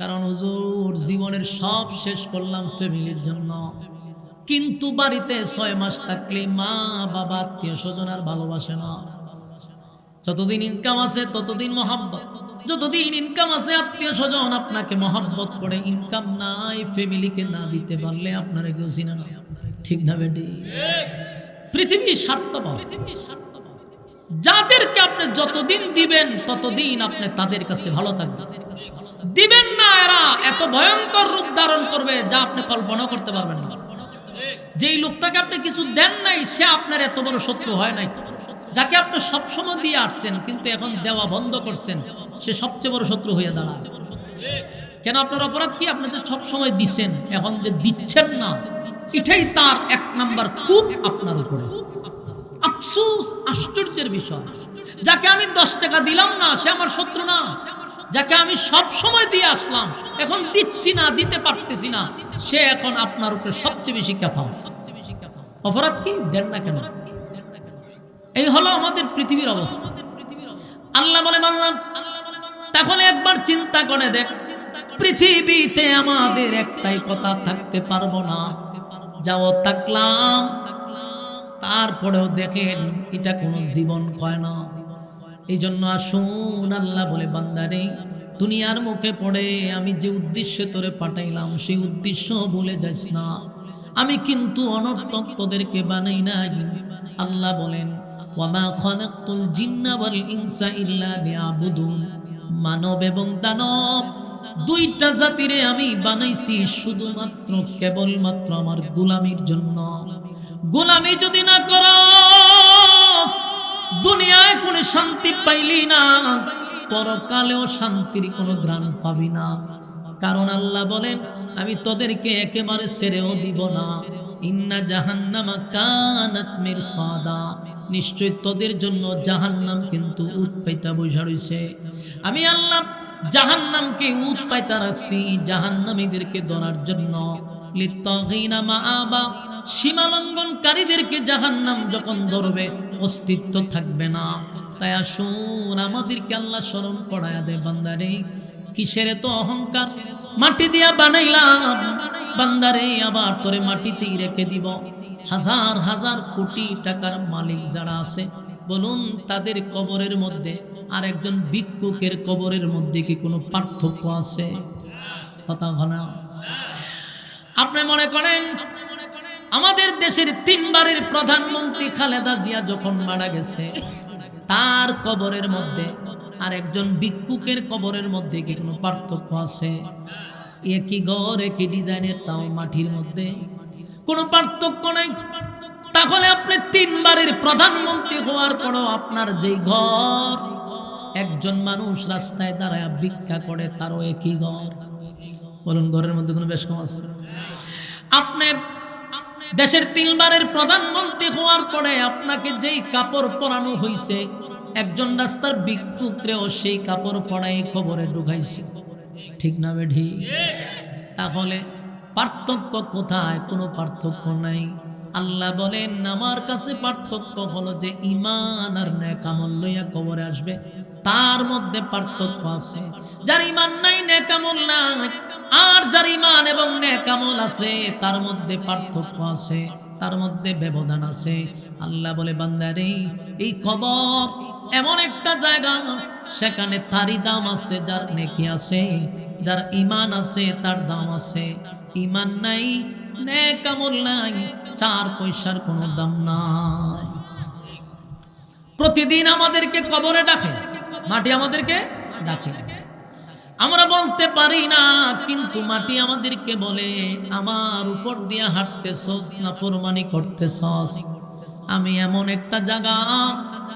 কারণ হুজুর জীবনের সব শেষ করলাম ফ্যামিলির জন্য, কিন্তু বাড়িতে 6 মাস থাকলে মা বাবা আত্মীয় স্বজন আর ভালোবাসে না। যতদিন ইনকাম আছে ততদিন মহাব্বত, যতদিন ইনকাম আছে আত্মীয় স্বজন আপনাকে মহাব্বত করে, ইনকাম নাই, ফ্যামিলিকে না দিতে পারলে আপনারা কেউ চিনে না। ঠিক না বেটি? পৃথিবী স্বার্থপর, যাদেরকে আপনি যতদিন দিবেন ততদিন আপনি তাদের কাছে ভালো থাকবেন। দিবেন না, এরা এত ভয়ঙ্কর রূপ ধারণ করবে যা আপনি কল্পনা করতে পারবেন না। যেই লোকটাকে আপনি কিছু দেন নাই, সে আপনার এত বড় শত্রু হয় নাই। যাকে আপনি সবসময় দিয়ে আসছেন কিন্তু এখন দেওয়া বন্ধ করছেন, সে সবচেয়ে বড় শত্রু হয়ে দাঁড়ায়। কেন? আপনার অপরাধ কি? আপনি তো সবসময় দিচ্ছেন, এখন যে দিচ্ছেন না, এটাই তার 1 নাম্বার খুব আপনার উপরে। আফসোস, আশ্চর্যের বিষয়, যাকে আমি 10 টাকা দিলাম না সে আমার শত্রু না, যাকে আমি সব সময় দিয়ে আসলাম এখন দিচ্ছি না, দিতে পারতেছি না, সে এখন আপনার উপরে সবচেয়ে বেশি কাফা। অপরাধ কি? দেন না কেন? এই হলো আমাদের পৃথিবীর অবস্থা। আল্লাহ বলে মানলাম, তাহলে একবার চিন্তা করে দেখ, পৃথিবীতে আমাদের একটাই কথা, থাকতে পারবো না, যাও থাকলাম, তারপরেও দেখেন এটা কোনো জীবন কয় না। এই জন্য আসুন, আল্লাহ বলে বান্দারে, দুনিয়ার মুখে পড়ে আমি যে উদ্দেশ্যে তোরে পাঠাইলাম সেই উদ্দেশ্য ভুলে যাস না। আমি কিন্তু অনর্থক তোদেরকে বানাই নাই। আল্লাহ বলেন, ওয়ামা খালাকতুল জিন্না ওয়াল ইনসা ইল্লা লিয়াবুদুন, মানব এবং দানব 2টা জাতিরে আমি বানাইছি শুধুমাত্র কেবলমাত্র আমার গোলামির জন্য। গোলামি যদি না করস, দুনিয়ায় কোনো শান্তি পাইলি না, পরকালেও শান্তির কোনো গ্রাণ পাবি না। কারণ আল্লাহ বলেন, আমি তোদেরকে একেবারে ছেড়েও দিব না। ইন্না জাহান্নামা কানাত মিরসাদা, নিশ্চয় তোদের জন্য জাহান্নাম কিন্তু উৎ পাইতা বইসা রইছে। আমি আল্লাহ জাহান্নামকে উৎ পাইতা রাখছি জাহান্নামীদেরকে ধরার জন্য। লিত্তাগিনা মাআবা, সীমালঙ্ঘনকারীদেরকে জাহান্নাম যখন ধরবে অস্তিত্ব থাকবে না। তাই আসুন, আমাদেরকে আল্লাহ স্মরণ করায়া দে, বান্দারে কিসের তো অহংকার, মাটি দিয়া বানাইলাম বান্দারে, আবার তোরে মাটিতেই রেখে দিব। হাজার হাজার কোটি টাকার মালিক যারা আছে, বলুন তাদের কবরের মধ্যে আর একজন ভিক্ষুকের কবরের মধ্যে কি কোনো পার্থক্য আছে? কথা ঘনা। আপনি মনে করেন আমাদের দেশের 3 বারের প্রধানমন্ত্রী খালেদা জিয়া যখন মারা গেছে, তার কবরের মধ্যে আর একজন ভিক্ষুকের কবরের মধ্যে কি কোনো পার্থক্য আছে? একই ঘর একই ডিজাইনের, তাও মাটির মধ্যে, কোনো পার্থক্য নাই। তাহলে আপনি 3 বারের প্রধানমন্ত্রী হওয়ার পরও আপনার যেই ঘর, একজন মানুষ রাস্তায় দাঁড়ায় ভিক্ষা করে, তারও একই ঘর। বলুন, ঘরের মধ্যে কোনো বেশ কম আছে? আপনি দেশের 3 বারের প্রধানমন্ত্রী হওয়ার পরে আপনাকে যেই কাপড় পরানো হয়েছে, একজন রাস্তার ভিক্ষুকরেও সেই কাপড় পরাই কবরে ঢুকাইছে, ঠিক না বেঠি? তাহলে পার্থক্য কোথায়? কোনো পার্থক্য নাই। আল্লাহ বলেন, আমার কাছে পার্থক্য হলো যে ঈমান আর নেক আমল লইয়া কবরে আসবে, তার মধ্যে পার্থক্য আছে। যার ঈমান নাই, নেক আমল নাই, আর যার ঈমান এবং নেক আমল আছে, তার মধ্যে পার্থক্য আছে, তার মধ্যে ব্যবধান আছে। আল্লাহ বলে, বান্দারে, এই কবর এমন একটা জায়গা, সেখানে তারই দাম আছে যার নেকি আছে, যার ঈমান আছে তার দাম আছে। ঈমান নাই, নেক আমল নাই, 4 পয়সার কোনো দাম নাই। প্রতিদিন আমাদেরকে কবরে ডাকে, মাটি আমাদেরকে ডাকে। আমরা বলতে পারি না, কিন্তু মাটি আমাদেরকে বলে, আমার উপর দিয়ে হাঁটতেছস, নাফরমানি করতেছস। আমি এমন একটা জায়গা,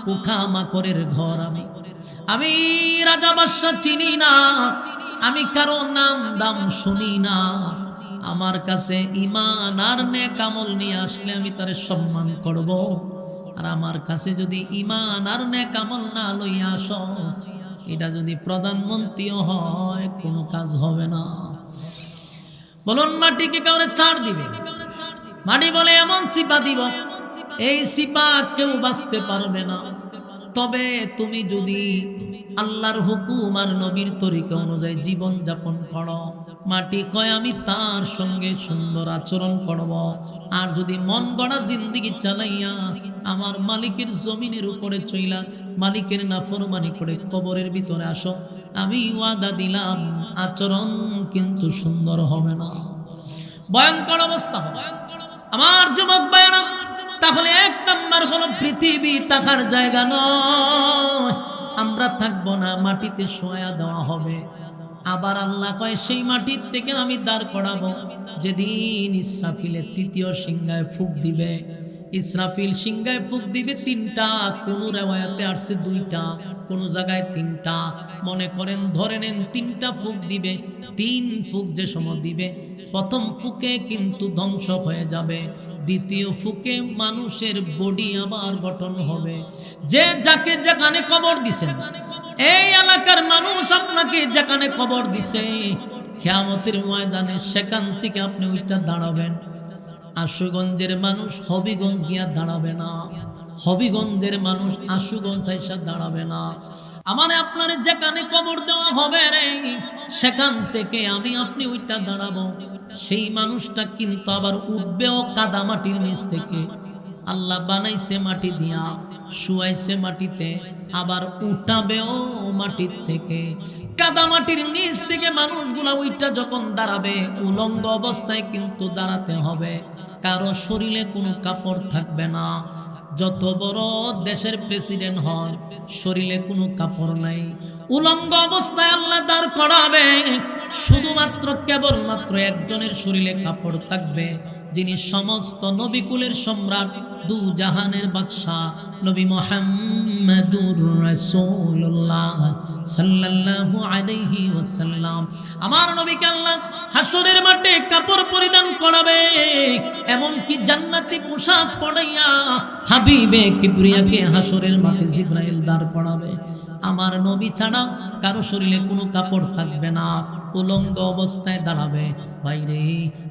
পোকামাকড়ের ঘর, আমি রাজা বাদশা চিনি না, আমি কারো নাম দাম শুনি না। আমার কাছে ঈমান আর নেক আমল নিয়ে আসলে আমি তারে সম্মান করব, আর আমার কাছে যদি ঈমান আর নেক আমল না লইয়া আসো, এটা যদি প্রধানমন্ত্রীও হয়, কোনো কাজ হবে না। বলুন, মাটিকে কাউরে ছাড় দিবে? মাটি বলে, এমন সিপা দিব, এই সিপা কেউ বাঁচতে পারবে না। তবে তুমি যদি আল্লাহর হুকুম আর নবীর তরিকা অনুযায়ী জীবন যাপন করো, মাটি কয় আমি তার সঙ্গে সুন্দর আচরণ করব। আর যদি মন গড়া জিন্দেগি চালাইয়া আমার মালিকের জমিনের উপরে চইলা মালিকের নাফরমানি করে কবরের ভিতরে আসো, আমি ওয়াদা দিলাম আচরণ কিন্তু সুন্দর হবে না, ভয়ঙ্কর অবস্থা হবে। আমার যুবক ভাইরা, তাহলে 1 নাম্বার হলো পৃথিবী থাকার জায়গা নয়, আমরা থাকবো না, মাটিতে শোয়া দেওয়া হবে। আবার আল্লাহ কয়, সেই মাটির থেকে আমি দাঁড় করাবো যেদিন ইসরাফিলের 3য় সিংহায় ফুঁক দিবে। ইসরাফিল সিংহায় ফুঁক দিবে 3টা, কোন রিওয়ায়াতে আসছে 2টা, কোন জায়গায় 3টা। মনে করেন, ধরে নেন 3টা ফুঁক দিবে। 3 ফুঁক যে সময় দিবে, প্রথম ফুঁকে কিন্তু ধ্বংস হয়ে যাবে, দ্বিতীয় ফুঁকে মানুষের বডি আবার গঠন হবে। যে যাকে যেখানে কবর দিছেন, এই এলাকার মানুষ আপনাকে যেখানে কবর দিছে, কিয়ামতের ময়দানে সেখান থেকে আপনি ওইটা দাঁড়াবেন। আশুগঞ্জের মানুষ হবিগঞ্জ গিয়া দাঁড়াবে না, হবিগঞ্জের মানুষ আশুগঞ্জ আইসা দাঁড়াবে না। আমার আপনার যেখানে কবর দেওয়া হবে রে, সেখান থেকে আমি আপনি ওইটা দাঁড়াবো। সেই মানুষটা কিন্তু আবার উঠবেও কাদা মাটির নিচ থেকে। আল্লাহ বানাইছে মাটি দিয়া, শুয়াইছে মাটিতে, আবার উঠাবেও মাটির থেকে। কাদা মাটির নিচ থেকে মানুষগুলা উইটা যখন দাঁড়াবে, উলঙ্গ অবস্থায় কিন্তু দাঁড়াতে হবে, কারো শরীরে কোনো কাপড় থাকবে না। যত বড় দেশের প্রেসিডেন্ট হন, শরীরে কোনো কাপড় নাই, উলঙ্গ অবস্থায় আল্লাহ দাঁড় করাবে। শুধুমাত্র কেবলমাত্র একজনের শরীরে কাপড় থাকবে, যিনি সমস্ত নবীকুলের সম্রাট, 2 জাহানের বাদশা, নবী মুহাম্মদুর রাসূলুল্লাহ সাল্লাল্লাহু আলাইহি ওয়াসাল্লাম। আমার নবীকে আল্লাহ হাসরের মাঠে কাপড় পরিধান করাবে, এমন কি জান্নাতি পোশাক পরাইয়া হাবিবে কিবরিয়াকে হাসরের মাঠে জিবরাইল দাঁড় করাবে। আমার নবী ছাড়া কারো শরীরে কোনো কাপড় থাকবে না, উলঙ্গ অবস্থায় দাঁড়াবে। বাইরে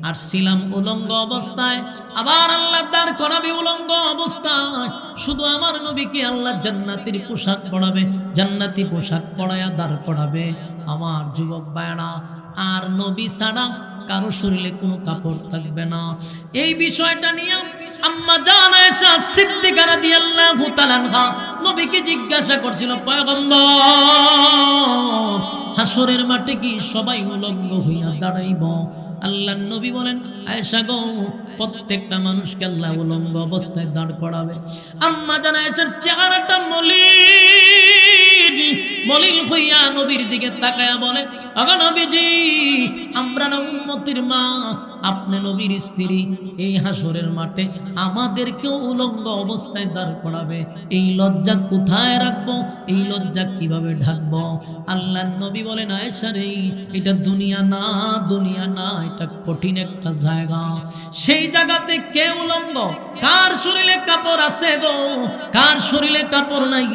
আর ছিলাম উলঙ্গ অবস্থায়, আবার আল্লাহ দাঁড় করাবে উলঙ্গ অবস্থায়। শুধু আমার নবীকে আল্লাহ জান্নাতের পোশাক পরাবে, জান্নাতি পোশাক পরায়া দাঁড় করাবে। আমার যুবক ভাইরা, আর নবী ছাড়া কারো শরীরে কোনো কাপড় থাকবে না। এই বিষয়টা নিয়ে আম্মা জান আয়েশা সিদ্দিকা রাদিয়াল্লাহু তাআলা আনহা নবীকে জিজ্ঞাসা করছিল, পয়গম্বর, হাসরের মাঠে কি সবাই উলঙ্গ হইয়া দাঁড়াইব? আল্লাহর নবী বলেন, আয়েশা গো, প্রত্যেকটা মানুষকে আল্লাহ উলঙ্গ অবস্থায় দাঁড় করাবে। আম্মা জান আয়েশার চেহারাটা মলিন হইয়া নবীর দিকে তাকায়া বলে, আগো নবীজি, আমরা না উম্মতের মা, আপনি নবীর স্ত্রী, এই হাসরের মাঠে আমাদেরকেও উলঙ্গ অবস্থায় দাঁড় করাবে, এই লজ্জা কোথায় রাখবো? এই লজ্জা কিভাবে ঢাকবো? আল্লাহর নবী বলেন, আয়েশা রে, এটা দুনিয়া না, দুনিয়া না, এটা কঠিন একটা জায়গা। সেই জায়গাতে কে উলঙ্গ? কার শরীরে কাপড় আছে গো, কার শরীরে কাপড় নাই?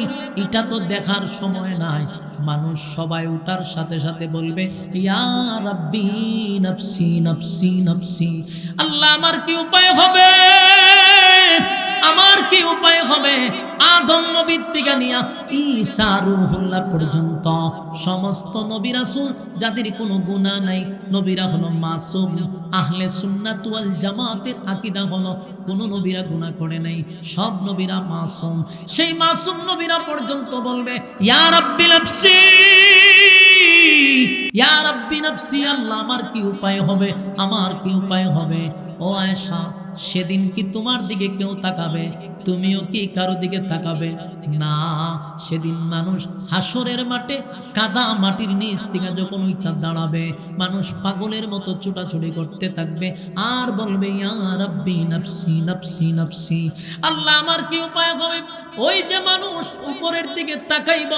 এটা তো দেখার সময় নাই। মানুষ সবাই উঠার সাথে সাথে বলবে, ইয়া রাব্বি নফসি নফসি নফসি। আল্লাহ, আমার কি উপায় হবে? আমার কি উপায় হবে? আদম নবীর থেকে নিয়া ঈসা রূহুল্লাহ পর্যন্ত সমস্ত নবী রাসূল যাদের কোনো গুনাহ নাই, নবীরা হলো মাসুম। আহলে সুন্নাত ওয়াল জামাতের আকীদা হলো কোন নবীরা গুনাহ করে নাই, সব নবীরা মাসুম। সেই মাসুম নবীরা পর্যন্ত বলবে, ইয়া রাব্বি নফসি, ইয়া রাব্বি নফসি। আল্লাহ, আমার কি উপায় হবে? আমার কি উপায় হবে? ও আয়েশা, সেদিন কি তোমার দিকে কেউ তাকাবে? তুমিও কি কারো দিকে তাকাবে না? সেদিন মানুষ হাসরের মাঠে কাদা মাটির নিচ থেকে যখন ওইটা দাঁড়াবে, মানুষ পাগলের মতো ছুটাছুটি করতে থাকবে আর বলবে, ইয়া রাব্বি নফসি নফসি নফসি। আল্লাহ, আমার কি উপায় হবে? ওই যে মানুষ উপরের দিকে তাকাইব,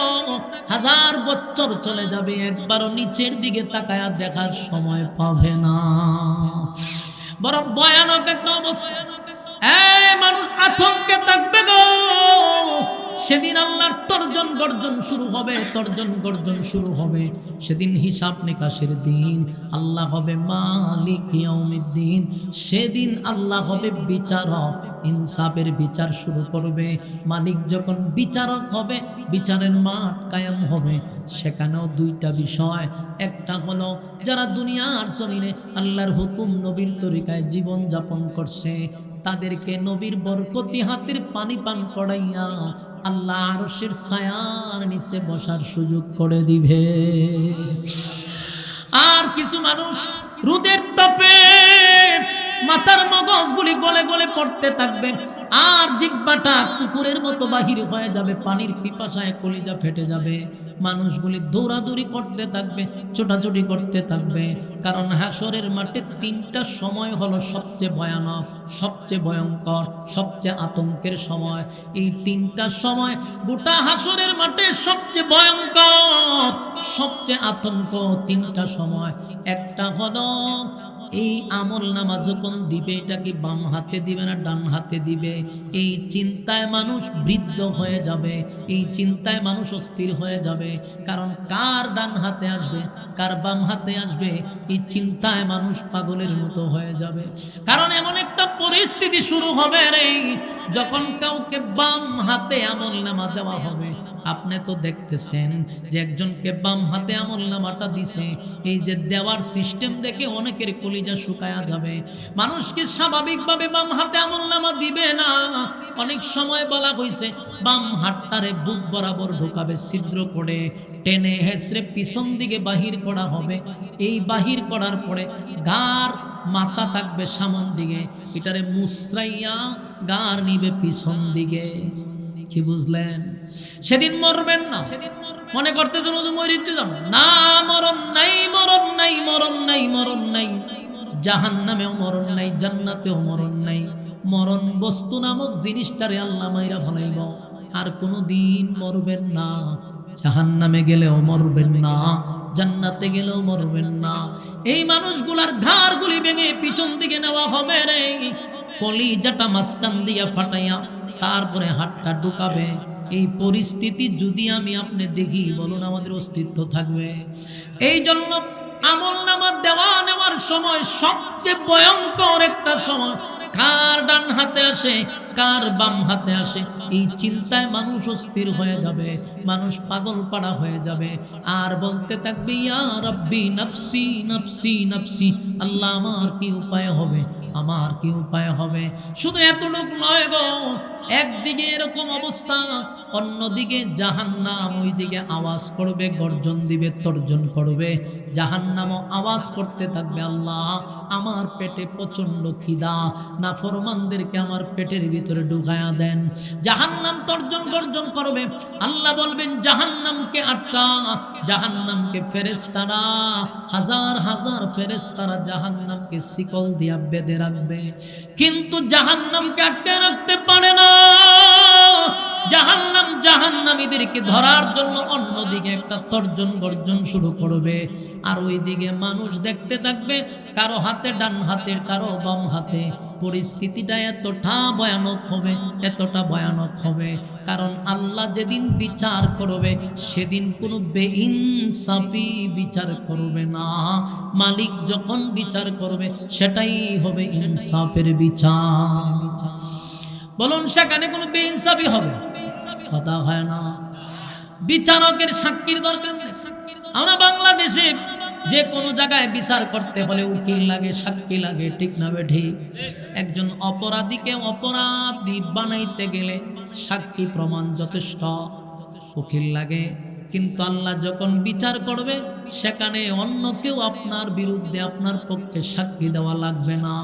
1000 বছর চলে যাবে, একবারও নিচের দিকে তাকায়া দেখার সময় পাবে না। বড় ভয়ানক একটা অবস্থা। মানুষ আতঙ্কে থাকবে গো। সেদিন আল্লাহর তর্জন গর্জন শুরু হবে, তর্জন গর্জন শুরু হবে। সেদিন হিসাব নিকাশের দিন। আল্লাহ হবে মালিক ইয়াউমিদ্দিন। সেদিন আল্লাহ হবে বিচারক, ইনসাফের বিচার শুরু করবে। মালিক যখন বিচারক হবে, বিচারের মাঠ কায়েম হবে। সেখানেও দুইটা বিষয়। একটা হলো যারা দুনিয়ার জমিনে আল্লাহর হুকুম নবীর তরিকায় জীবন যাপন করছে, তাদেরকে নবীর বরকতি হাতের পানি পান করাইয়া আল্লাহ আরশের ছায়ার নিচে বসার সুযোগ করে দিবে। আর কিছু মানুষ রোদের তাপে মাথার মগজগুলি গলে গলে পড়তে থাকবে, আর জিহ্বাটা কুকুরের মতো বাহির হয়ে যাবে, পানির পিপাসায় কলিজা ফেটে যাবে। মানুষগুলি দৌড়াদৌড়ি করতে থাকবে, ছোটাছুটি করতে থাকবে। কারণ হাসরের মাঠে 3টা সময় হলো সবচেয়ে ভয়ানক, সবচেয়ে ভয়ঙ্কর, সবচেয়ে আতঙ্কের সময়। এই 3টা সময় গোটা হাসরের মাঠে সবচেয়ে ভয়ঙ্কর, সবচেয়ে আতঙ্ক 3টা সময়। একটা হলো এই আমল নামা যখন দিবে, এটা কি বাম হাতে দিবে না ডান হাতে দিবে, এই চিন্তায় মানুষ বৃদ্ধ হয়ে যাবে, এই চিন্তায় মানুষ অস্থির হয়ে যাবে। কারণ কার ডান হাতে আসবে, কার বাম হাতে আসবে, এই চিন্তায় মানুষ পাগলের মতো হয়ে যাবে। কারণ এমন একটা পরিস্থিতি শুরু হবে রে, যখন কাউকে বাম হাতে আমল নামা দেওয়া হবে। আপনি তো দেখতেছেন যে একজনকে বাম হাতে আমল নামাটা দিছে, এই যে দেওয়ার সিস্টেম দেখে অনেকের কলিজা শুকায়া যাবে। মানুষকে স্বাভাবিকভাবে বাম হাতে আমল নামা দিবে না। অনেক সময় বলা হয়েছে বাম হাতটারে বুক বরাবর ঢোকাবে, ছিদ্র করে টেনে হেসড়ে পিছন দিকে বাহির করা হবে। এই বাহির করার পরে গার মাথা থাকবে সামন দিকে, এটারে মুসরাইয়া গার নিবে পিছন দিকে। কি বুঝলেন? সেদিন মরবেন না। মনে করতেছেন মরিতে যাব না, মরণ নাই, মরণ নাই, মরণ নাই, মরণ নাই। জাহান্নামেও মরণ নাই, জান্নাতেও মরণ নাই। মরণ বস্তু নামক জিনিসটারে আল্লাহ মাইরা ফলাইব। আর কোনো দিন মরবেন না। জাহান্নামে গেলেও মরবেন না, জান্নাতে গেলেও মরবেন না। এই মানুষগুলার ঘাড়গুলি ভেঙে পিছন দিকে নেওয়া হবে রে, কলিজাটা মাঝখান দিয়া ফাটাইয়া তারপরে হাতটা ঢুকাবে। এই পরিস্থিতি যদি আমি আপনি দেখি, বলুন আমাদের অস্তিত্ব থাকবে? এই জন্য আমল নামা দেওয়া নেওয়ার সময় সবচেয়ে ভয়ঙ্কর একটা সময়। কার ডান হাতে আসে, কার বাম হাতে আসে, এই চিন্তায় মানুষ অস্থির হয়ে যাবে, মানুষ পাগল পাড়া হয়ে যাবে। আর বলতে থাকবে, ইয়া রাব্বি নফসি নফসি নফসি। আল্লাহ, আমার কি উপায় হবে, আমার কি উপায় হবে? শুধু এতটুকু নয় গো, একদিকে এরকম অবস্থা, অন্যদিকে জাহান্নাম ওইদিকে আওয়াজ করবে, গর্জন দিবে, তর্জন করবে। জাহান্নামও আওয়াজ করতে থাকবে, আল্লাহ আমার পেটে প্রচন্ড খিদা, নাফরমানদেরকে আমার পেটের ভিতরে ঢুকায়া দেন। জাহান্নাম তর্জন গর্জন করবে, আল্লাহ বলবেন জাহান্নামকে আটকা। জাহান্নামকে ফেরেশতারা, হাজার হাজার ফেরেশতারা জাহান্নামকে শিকল দিয়া বেঁধে রাখবে, কিন্তু জাহান্নামকে আটকে রাখতে পারে না। জাহান্নাম জাহান্নামীদেরকে ধরার জন্য অন্যদিকে একটা তর্জন গর্জন শুরু করবে, আর ওইদিকে মানুষ দেখতে থাকবে, কারো হাতে ডান হাতে, কারো বাম হাতে। পরিস্থিতিটা এতটা ভয়ানক হবে, এতটা ভয়ানক হবে, কারণ আল্লাহ যেদিন বিচার করবে সেদিন কোনো বেইনসাফি বিচার করবে না। মালিক যখন বিচার করবে সেটাই হবে ইনসাফের বিচার। বলুন সেখানে কোনো বেইনসাফি হবে? কথা হয় না। বিচারকের সাক্ষীর দরকার নেই। আমরা বাংলাদেশে যে কোনো জায়গায় বিচার করতে হলে উকিল লাগে, সাক্ষী লাগে, ঠিক না বেঠিক? একজন অপরাধীকে অপরাধী বানাইতে গেলে সাক্ষী প্রমাণ যথেষ্ট, উকিল লাগে। কিন্তু আল্লাহ যখন বিচার করবে সেখানে অন্য কেউ আপনার বিরুদ্ধে, আপনার পক্ষে সাক্ষী দেওয়া লাগবে না।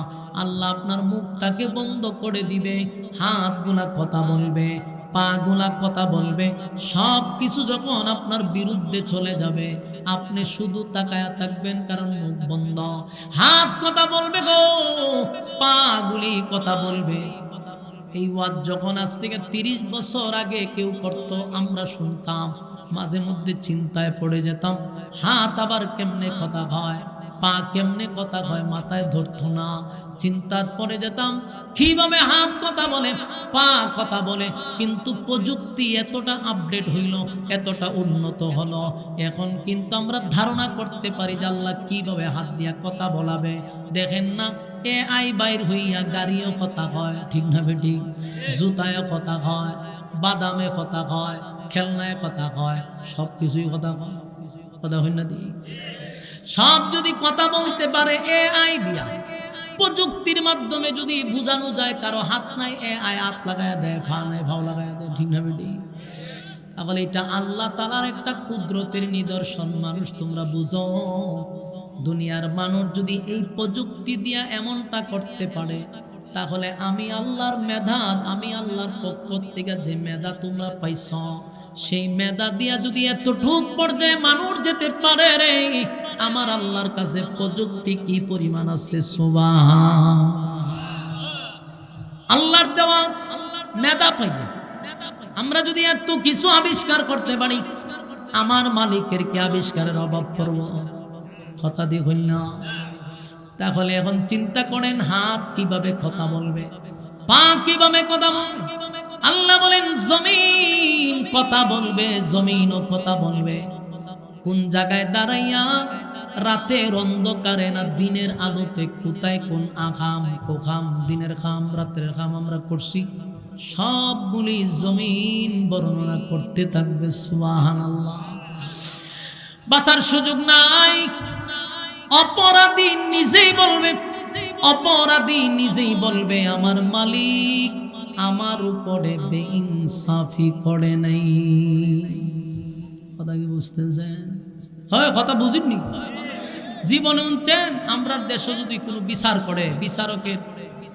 আল্লাহ আপনার মুখটাকে বন্ধ করে দিবে, হাতগুলা কথা বলবে, পা গুলা কথা বলবে, সব কিছু যখন আপনার বিরুদ্ধে চলে যাবে আপনি শুধু তাকায়া থাকবেন, কারণ মুখ বন্ধ। হাত কথা বলবে গো, পা গুলি কথা বলবে। এই ওয়াজ যখন আজ থেকে 30 বছর আগে কেউ করতো, আমরা শুনতাম, মাঝে মধ্যে চিন্তায় পড়ে যেতাম, হাত আবার কেমনে কথা হয়, পা কেমনে কথা হয়, মাথায় ধরতো না। চিন্তার পড়ে যেতাম কিভাবে হাত কথা বলে, পা কথা বলে। কিন্তু প্রযুক্তি এতটা আপডেট হইল, এতটা উন্নত হলো, এখন কিন্তু আমরা ধারণা করতে পারি যে আল্লাহ কিভাবে হাত দিয়া কথা বলাবে। দেখেন না, AI বাইর হইয়া গাড়িও কথা হয়, ঠিক না বেঠিক? জুতায় কথা হয়, বাদামে কথা হয়, খেলনায় কথা হয়, সব কিছুই কথা হয়। কথা হয় না? দি সব যদি কথা বলতে পারে AI দিয়া, প্রযুক্তির মাধ্যমে যদি বুঝানো যায় কারো হাত নাই, AI হাত লাগায় দেয়, ফা নাই ভাও লাগায় দেয়, ঠিক না বেটি? তাহলে এটা আল্লাহ তাআলার একটা কুদরতের নিদর্শন। মানুষ তোমরা বুঝো, দুনিয়ার মানুষ যদি এই প্রযুক্তি দিয়া এমনটা করতে পারে, তাহলে আমি আল্লাহর মেধা, আমি আল্লাহর পক্ষ থেকে যে মেধা তোমরা পাইছ, সেই মেধা দিয়া যদি এতটুক পর্যায়ে মানুষ যেতে পারে রে, আমার আল্লাহর কাছে প্রযুক্তি কি পরিমাণ আছে। সুবহান আল্লাহর দেওয়া মেধা পাইয়া আমরা যদি এত কিছু আবিষ্কার করতে পারি, আমার মালিকের কি আবিষ্কারের অভাব করব? কথা দিয়ে হইল না। তাহলে এখন চিন্তা করেন, হাত কিভাবে কথা বলবে, পা কিভাবে কথা বলবে। আল্লাহ বলেন জমিন কথা বলবে, জমিনও কথা বলবে। কোন জায়গায় দাঁড়াইয়া, রাতের অন্ধকারে না দিনের আলোতে, কোথায় কোন আখাম কোখাম, দিনের খাম রাতের খাম আমরা করছি, সবগুলি জমিন বর্ণনা করতে থাকবে। সুবহানাল্লাহ। বাঁচার সুযোগ নাই। অপরাধী নিজেই বলবে, অপরাধী নিজেই বলবে আমার মালিক আমার উপরে বেইনসাফি করে নাই। কথা কি বুঝতেছেন? হয় কথা বুঝিনি? জীবনে শুনছেন আমরা দেশে যদি কোনো বিচার করে, বিচারকের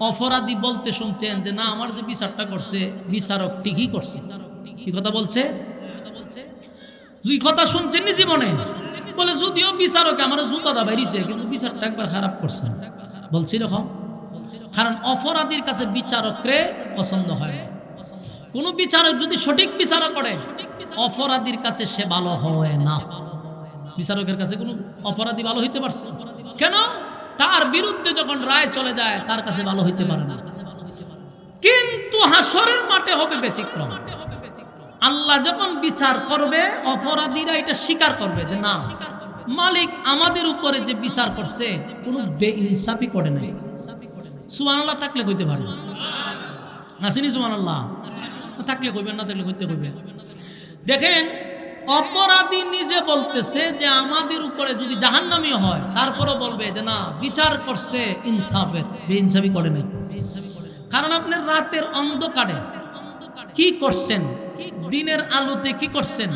অপরাধী বলতে শুনছেন যে না আমার যে বিচারটা করছে বিচারক ঠিকই করছে, কি কথা বলছে? দুই কথা শুনছেন নি জীবনে? বলে যদিও বিচারক আমার জুতাটা বেরিয়েছে কিন্তু বিচারটা একবার খারাপ করছে, বলছি এরকম। কারণ অপরাধীর কাছে বিচারকরে পছন্দ হয় না। কোন বিচারক যদি সঠিক বিচারক করে, অপরাধীর কাছে সে ভালো হয় না। বিচারকের কাছে কোনো অপরাধী ভালো হইতে পারছে কেন? তার বিরুদ্ধে যখন রায় চলে যায় তার কাছে ভালো হইতে পারে না। কিন্তু হাসরের মাঠে হবে ব্যতিক্রম। আল্লাহ যখন বিচার করবে, অপরাধীরা এটা স্বীকার করবে যে না, মালিক আমাদের উপরে যে বিচার করছে কোনো বেইনসাফি করে নাই। সুবহানাল্লাহ থাকলে কইতে পারে, আসেনি? সুবহানাল্লাহ থাকলে কইবেন, না থাকলে কইতে কইবে। দেখেন, অপরাধী নিজে বলতেছে যে আমাদের উপরে যদি জাহান্নামী হয়, তারপরও বলবে যে না বিচার করছে ইনসাফে, বেইনসাফি করে নাই। কারণ আপনার রাতের অন্ধকারে কি করছেন দিনের আলোতে কি করছেন,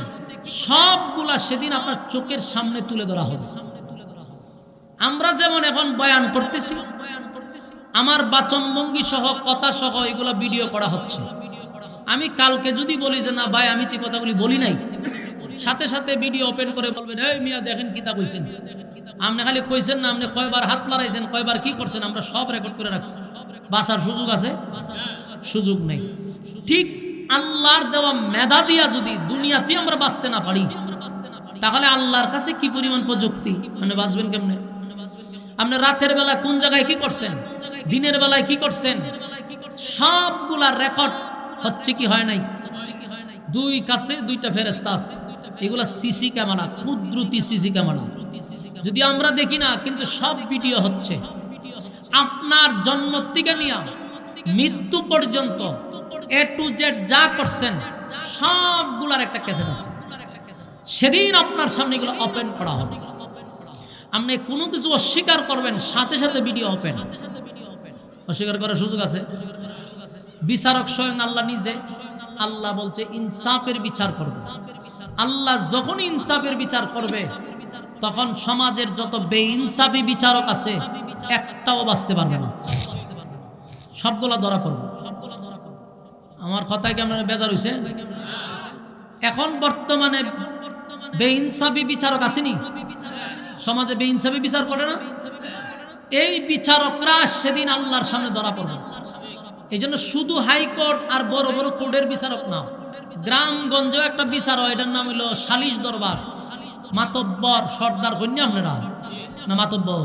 সবগুলা সেদিন আপনার চোখের সামনে তুলে ধরা হবে। আমরা যেমন এখন বয়ান করতেছি, আমার বাচনভঙ্গি সহ কথা সহ এগুলো ভিডিও করা হচ্ছে। আমি কালকে যদি বলি যে না ভাই আমি তো কথাগুলি বলি নাই, সাথে সাথে ভিডিও ওপেন করে বলবেন এই মিয়া দেখেন কিতা কইছেন, আপনি খালি কইছেন না, আপনি কয়বার হাত লড়াইছেন, কয়বার কি করছেন, আমরা সব রেকর্ড করে রাখছি। বাঁচার সুযোগ আছে? সুযোগ নেই। ঠিক আল্লাহর দেওয়া মেধা দিয়া যদি দুনিয়াতে আমরা বাঁচতে না পারি, তাহলে আল্লাহর কাছে কি পরিমাণ প্রযুক্তি, মানে বাঁচবেন কেমনে? আপনি রাতের বেলা কোন জায়গায় কি করছেন, দিনের বেলায় কি করছেন, সবগুলা রেকর্ড হচ্ছে কি হয় নাই? দুই কাছে দুইটা ফেরেশতা আছে, এগুলা সিসি ক্যামেরা, কুদরতি সিসি ক্যামেরা। যদি আমরা দেখি না, কিন্তু সব ভিডিও হচ্ছে। আপনার জন্ম থেকে নিয়ে মৃত্যু পর্যন্ত এ টু জেড যা করছেন সবগুলার একটা ক্যাসেট আছে। সেদিন আপনার সামনে এগুলো ওপেন করা হবে। আপনি কোনো কিছু অস্বীকার করবেন, সাথে সাথে ভিডিও ওপেন। অস্বীকার করার সুযোগ আছে? বিচারক স্বয়ং আল্লাহ নিজে। আল্লাহ বলছে ইনসাফের বিচার করবে। আল্লাহ যখন ইনসাফের বিচার করবে, তখন সমাজের যত বেইনসাফি বিচারক আছে একটাও বাঁচতে পারবে না, সবগুলা ধরা পড়বে। আমার কথায় কি আপনারা বেজার হইছে? এখন বর্তমানে বেইনসাফি বিচারক আসেনি, সমাজে বেইনসাফি বিচার করে না, এই বিচারকরা সেদিন আল্লাহর সামনে ধরা পড়বে। এই জন্য শুধু হাইকোর্ট আর বড় বড় কোর্টের বিচারক না, গ্রামগঞ্জেও একটা বিচার হয়, এটার নাম হলো সালিশ দরবার। মাতব্বর সর্দার কন্যা আপনারা না, মাতব্বর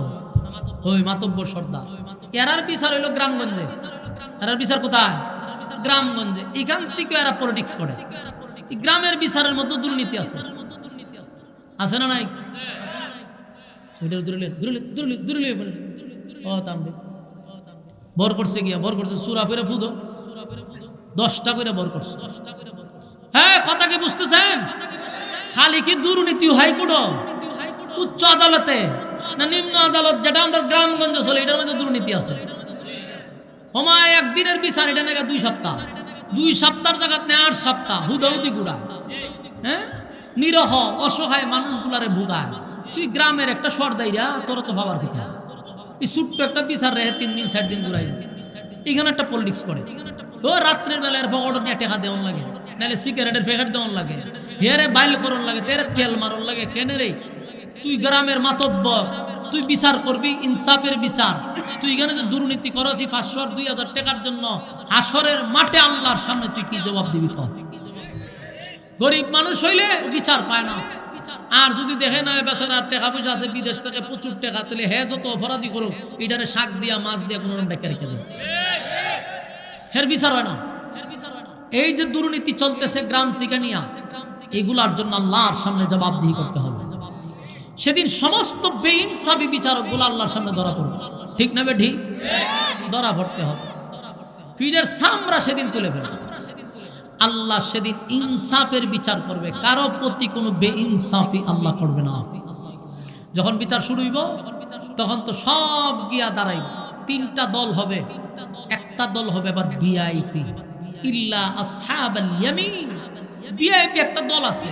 ওই মাতব্বর সর্দার, এরার বিচার হইলো গ্রামগঞ্জে। এরার বিচার কোথায়? গ্রামগঞ্জে। এখান থেকে এরা পলিটিক্স করে। গ্রামের বিচারের মধ্যে দুর্নীতি আছে, আছে না নাই? বর করছে গিয়া, বর করছে সুরা ফেরে ফুদো 10টা করে বর করছে। হ্যাঁ, কথা কি বুঝতেছেন? খালি কি দুর্নীতি হাইকোর্ট, উচ্চ আদালতে না নিম্ন আদালত, যেটা আমরা গ্রামগঞ্জে চলে, এটার মধ্যে দুর্নীতি আছে। ওমায় একদিনের বিচার, এটা নাকি 2 সপ্তাহ, 2 সপ্তাহের জায়গা নেই 8 সপ্তাহ হুদাহুদি গুড়া। হ্যাঁ, নিরহ অসহায় মানুষগুলারে ভুগায়। তুই গ্রামের একটা সর্দাইরা, তোর তো ভাবার কথা, এই ছোট্ট একটা বিচার রেহে 3 দিন 4 দিন ঘুরাই, এখানে একটা পলিটিক্স করে। ও রাত্রের বেলায় পকেট নিয়ে টেকা দেওয়ান লাগে, নাহলে সিগারেটের প্যাকেট দেওয়ান লাগে, হেরে বাইল করন লাগে, তেরে তেল মারন লাগে। কেন রে? তুই গ্রামের মাতব্বর, তুই বিচার করবি ইনসাফের বিচার। তুই এখানে যে দুর্নীতি করছি 500 আর 2000 টাকার জন্য, হাসরের মাঠে আল্লাহর সামনে তুই কি জবাব দিবি? কর। গরিব মানুষ হইলে বিচার পায় না। আর যদি দেখে না বেচারা টাকা পয়সা আছে, বিদেশ থেকে প্রচুর টাকা, তাহলে হে যত অপরাধী করুক, এটারে শাক দিয়া মাছ দিয়া কোনো ডেকে রেখে দেয়, হের বিচার হয় না। এই যে দুর্নীতি চলতেছে গ্রাম থেকে নিয়ে, এগুলার জন্য আল্লাহর সামনে জবাবদিহি করতে হবে। সেদিন সমস্ত বেইনসাফি বিচারকগুলো আল্লাহর সামনে ধরা পড়বে। ঠিক না বেঠি? ধরা পড়তে হবে। ফিরের সামরা সেদিন তুলে ফেলবে। আল্লাহ সেদিন ইনসাফের বিচার করবে, কারো প্রতি কোনো বেইনসাফি আল্লাহ করবে না। যখন বিচার শুরু হইব, তখন তো সব গিয়া দাঁড়াইব। 3টা দল হবে। একটা দল হবে আবার ভিআইপি, ইল্লা আসহাবাল ইয়ামিন। ভিআইপি একটা দল আছে,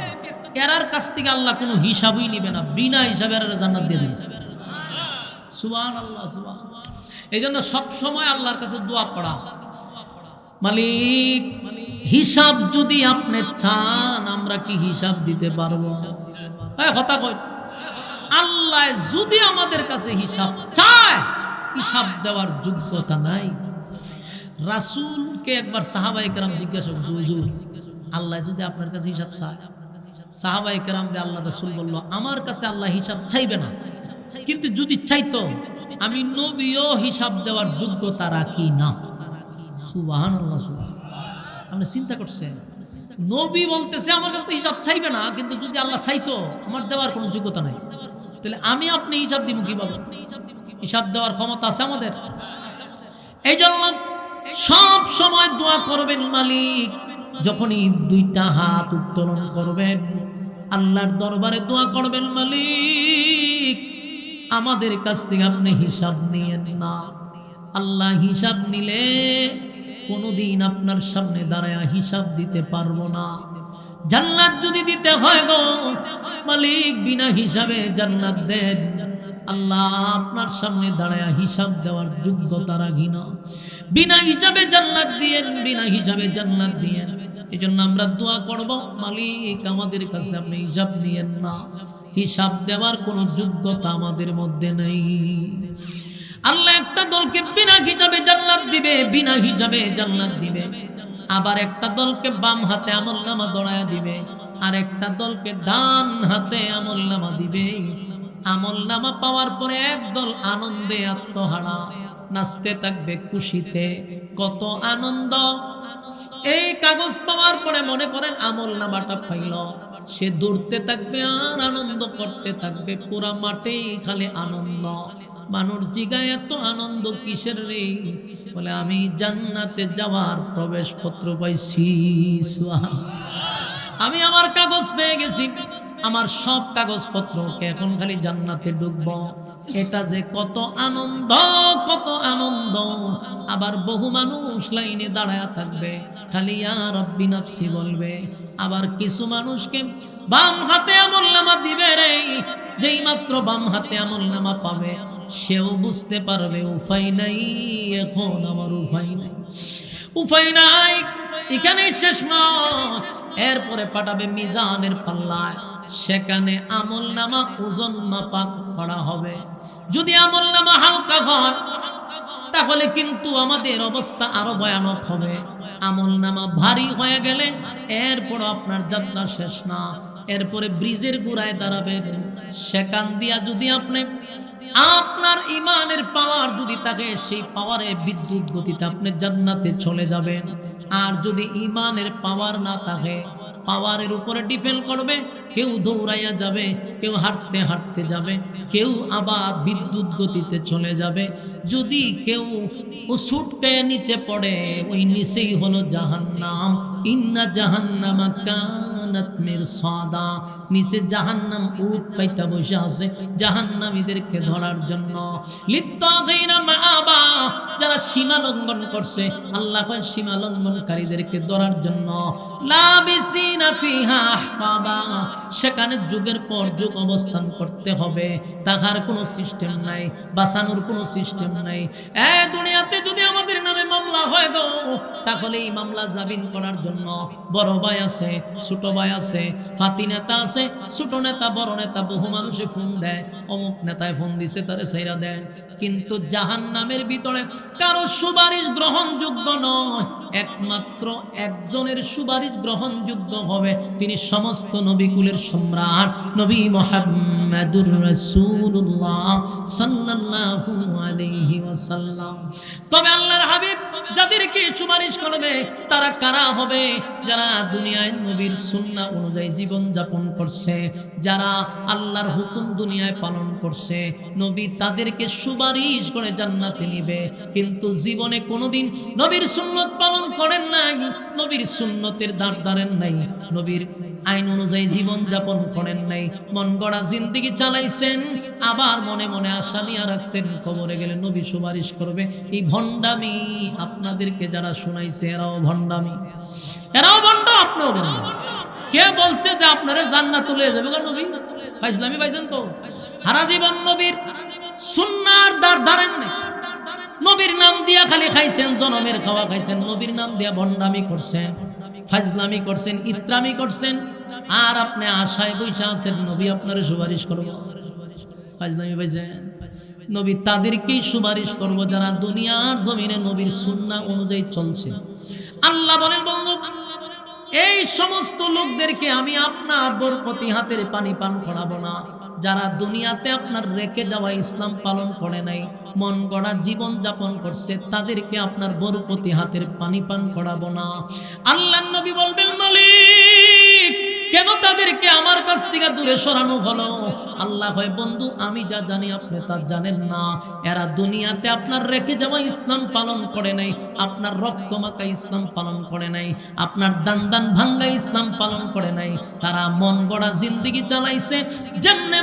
এরার কাছ থেকে আল্লাহ কোনো হিসাবই নিবে না, বিনা হিসাবে এরা জান্নাত দিয়ে দিবে। সুবহানাল্লাহ, সুবহানাল্লাহ। এই জন্য সবসময় আল্লাহর কাছে দোয়া করা, মালিক হিসাব যদি আপনি চান, আমরা কি হিসাব দিতে পারবো? কথা কই, আল্লাহ যদি আমাদের কাছে হিসাব চায়, হিসাব দেওয়ার যোগ্যতা নাই। রাসূলকে একবার সাহাবায়ে কেরাম জিজ্ঞাসা করছে, হুজুর আল্লাহ যদি আপনার কাছে হিসাব চায়? সাহাবায়ে কেরামকে আল্লাহ রাসূল বলল, আমার কাছে আল্লাহ হিসাব চাইবে না, কিন্তু যদি চাইতো আমি নবীও হিসাব দেওয়ার যোগ্যতা রাখি না। সুবহানাল্লাহ, সুবহানাল্লাহ। আপনি চিন্তা করছেন, নবী বলতেছে আমার কাছে তো হিসাব চাইবে না, কিন্তু যদি আল্লাহ চাইতো আমার দেওয়ার কোনো যোগ্যতা নাই, তাহলে আমি আপনি হিসাব দিব কিভাবে? হিসাব দেওয়ার ক্ষমতা আছে আমাদের? এই জন্য সব সময় দোয়া করবেন, মালিক যখনই 2টা হাত উত্তোলন করবেন, আল্লাহর দরবারে দোয়া করবেন, মালিক আমাদের কাছ থেকে আপনি হিসাব নিয়েন না। আল্লাহ হিসাব নিলে কোনোদিন আপনার সামনে দাঁড়ায়া হিসাব দিতে পারবো না। জান্নাত যদি দিতে হয় গো মালিক, বিনা হিসাবে জান্নাত দেন। আল্লাহ আপনার সামনে দাঁড়ায়া হিসাব দেওয়ার যোগ্যতা রাখি না, বিনা হিসাবে জান্নাত দিয়েন, বিনা হিসাবে জান্নাত দিয়েন। এই জন্য আমরা দোয়া করব, মালিক আমাদের কাছে আপনি হিসাব নিয়েন না, হিসাব দেওয়ার কোনো যোগ্যতা আমাদের মধ্যে নেই। আল্লাহ একটা দলকে বিনা হিসাবে জান্নাত দিবে, বিনা হিসাবে জান্নাত দিবে। আবার একটা দলকে বাম হাতে আমলনামা দড়ায়া দিবে, আর একটা দলকে ডান হাতে আমলনামা দিবে। আমলনামা পাওয়ার পরে একদল আনন্দে আত্মহারা, নাচতে থাকবে খুশিতে, কত আনন্দ। এই কাগজ পাওয়ার পরে মনে করেন আমলনামাটা পাইল, সে দৌড়তে থাকবে আর আনন্দ করতে থাকবে, পুরা মাঠেই খালি আনন্দ। মানুষ জিগায় এত আনন্দ কিসের রে? বলে আমি জান্নাতে যাওয়ার প্রবেশপত্র পাইছি, আমি আমার কাগজ পেয়ে গেছি, আমার সব কাগজপত্রকে এখন খালি জান্নাতে ঢুকবো। এটা যে কত আনন্দ, কত আনন্দ। আবার বহু মানুষ লাইনে দাঁড়ায় থাকবে, খালি ইয়া রাব্বি নাফসি বলবে। আবার কিছু মানুষকে বাম হাতে আমলনামা দিবে রে, যেই মাত্র বাম হাতে আমলনামা পাবে সেও বুঝতে পারবে উপায় নাই, এখন আমার উপায় নাই, উপায় নাই। এখানেই শেষ নয়, এরপরে পাঠাবে মিজানের পাল্লায়, সেখানে আমলনামা ওজন মাপা করা হবে। যদি আমলনামা হালকা হয় তাহলে কিন্তু আমাদের অবস্থা আরো ভয়ানক হবে। আমলনামা ভারী হয়ে গেলে এরপর আপনার যাত্রা শেষ না, এরপরে ব্রিজের গোড়ায় দাঁড়াবেন, সেখান দিয়া যদি আপনি আপনার ইমানের পাওয়ার যদি থাকে, সেই পাওয়ারে বিদ্যুৎ গতিতে আপনি জান্নাতে চলে যাবেন। আর যদি ইমানের পাওয়ার না থাকে, পাওয়ারের উপরে ডিপেন্ড করবে, কেউ দৌড়াইয়া যাবে, কেউ হাঁটতে হাঁটতে যাবে, কেউ আবার বিদ্যুৎ গতিতে চলে যাবে। যদি কেউ ছুটকে নিচে পড়ে, ওই নিচেই হলো জাহান্নাম। ইন্না জাহান্নামা কানাত মিরসাদা, নিচে জাহান্নাম উট পাইতা বসে আছে জাহান্নামীদেরকে ধরার জন্য। লিত্তাগিনা মাআবা, যারা সীমা লঙ্ঘন করছে, আল্লাহ কয় সীমা লঙ্ঘনকারীদেরকে ধরার জন্য। লাবিসিনা ফিহা আহকাবা, সেখানে যুগের পর যুগ অবস্থান করতে হবে, তাহার কোনো সিস্টেম নাই, বাঁচানোর কোনো সিস্টেম নাই। দুনিয়াতে যদি আমাদের নামে মামলা হয় গো, তাহলে এই মামলা জামিন করার জন্য বড় ভাই আছে, ছোট ভাই আছে, ফাতি নেতা আছে, ছোট নেতা, বড় নেতা, বহু মানুষে ফোন দেয়, অমুক নেতায় ফোন দিছে তারে ছাইরা দেন। কিন্তু জাহান্নামের ভিতরে কারো সুপারিশ গ্রহণযোগ্য নয়, একমাত্র একজনের সুপারিশ গ্রহণযোগ্য হবে, তিনি সমস্ত নবীকুলের সম্রাট নবী মুহাম্মদুর রাসূলুল্লাহ সাল্লাল্লাহু আলাইহি ওয়াসাল্লাম। তবে আল্লাহর হাবিব যাদেরকে সুপারিশ করবে তারা কারা হবে? যারা দুনিয়ায় নবীর সুন্নাহ অনুযায়ী জীবন যাপন করছে, যারা আল্লাহর হুকুম দুনিয়ায় পালন করছে, নবী তাদেরকে সুপারিশ করে জান্নাতে নিবে। কিন্তু জীবনে কোনোদিন নবীর সুন্নত পালন করেন নাই, নবীর সুন্নতের দাঁড় ধরেন নাই, নবীর আইন অনুযায়ী জীবন যাপন করেন নাই, মন গড়া জিন্দেগি চালাইছেন, আবার মনে মনে আশা নিয়ে রাখছেন কবরে গেলে নবী সুপারিশ করবে। এই ভণ্ডামি আপনাদেরকে যারা শোনাইছে এরাও ভণ্ডামি, এরাও ভণ্ড, আপনিও ভণ্ড। কে বলছে যে আপনারা জান্নাত তুলে যাবে নবী? ফাইজলামি পাইছেন তো। সারা জীবন নবীর সুন্নাহর দাঁড় ধরেন নাই, নবীর নাম দিয়া খালি খাইছেন, জনমের খাওয়া খাইছেন, নবীর নাম দিয়া ভণ্ডামি করছেন, ফাজলামি করছেন, ইত্রামি করছেন, আর আপনি আশায় বৈশা আছেন নবী আপনার সুপারিশ করব। ফাজলামি পাইছেন। নবী তাদেরকেই সুপারিশ করব যারা দুনিয়ার জমিনে নবীর সুন্নাহ অনুযায়ী চলছে। আল্লাহ বলেন, বন্ধু এই সমস্ত লোকদেরকে আমি আপনার বরকতি হাতের পানি পান করাবো না, যারা দুনিয়াতে আপনার রেখে যাওয়া ইসলাম পালন করে নাই, মন গড়া জীবন যাপন করছে, তাদেরকে আপনার বরকতি হাতের পানি পান করাবো না। আল্লাহর নবী বলবেন, মালিক কেন তাদেরকে আমার কাছ থেকে দূরে সরানো হলো? আল্লাহ হয়, বন্ধু আমি যা জানি আপনি তা জানেন না। এরা দুনিয়াতে আপনার রেখে যাওয়া ইসলাম পালন করে নাই, আপনার রক্ত মাখা ইসলাম পালন করে নাই, আপনার দান দান ভাঙ্গা ইসলাম পালন করে নাই, তারা মন গড়া জিন্দেগি চালাইছে। যেমনে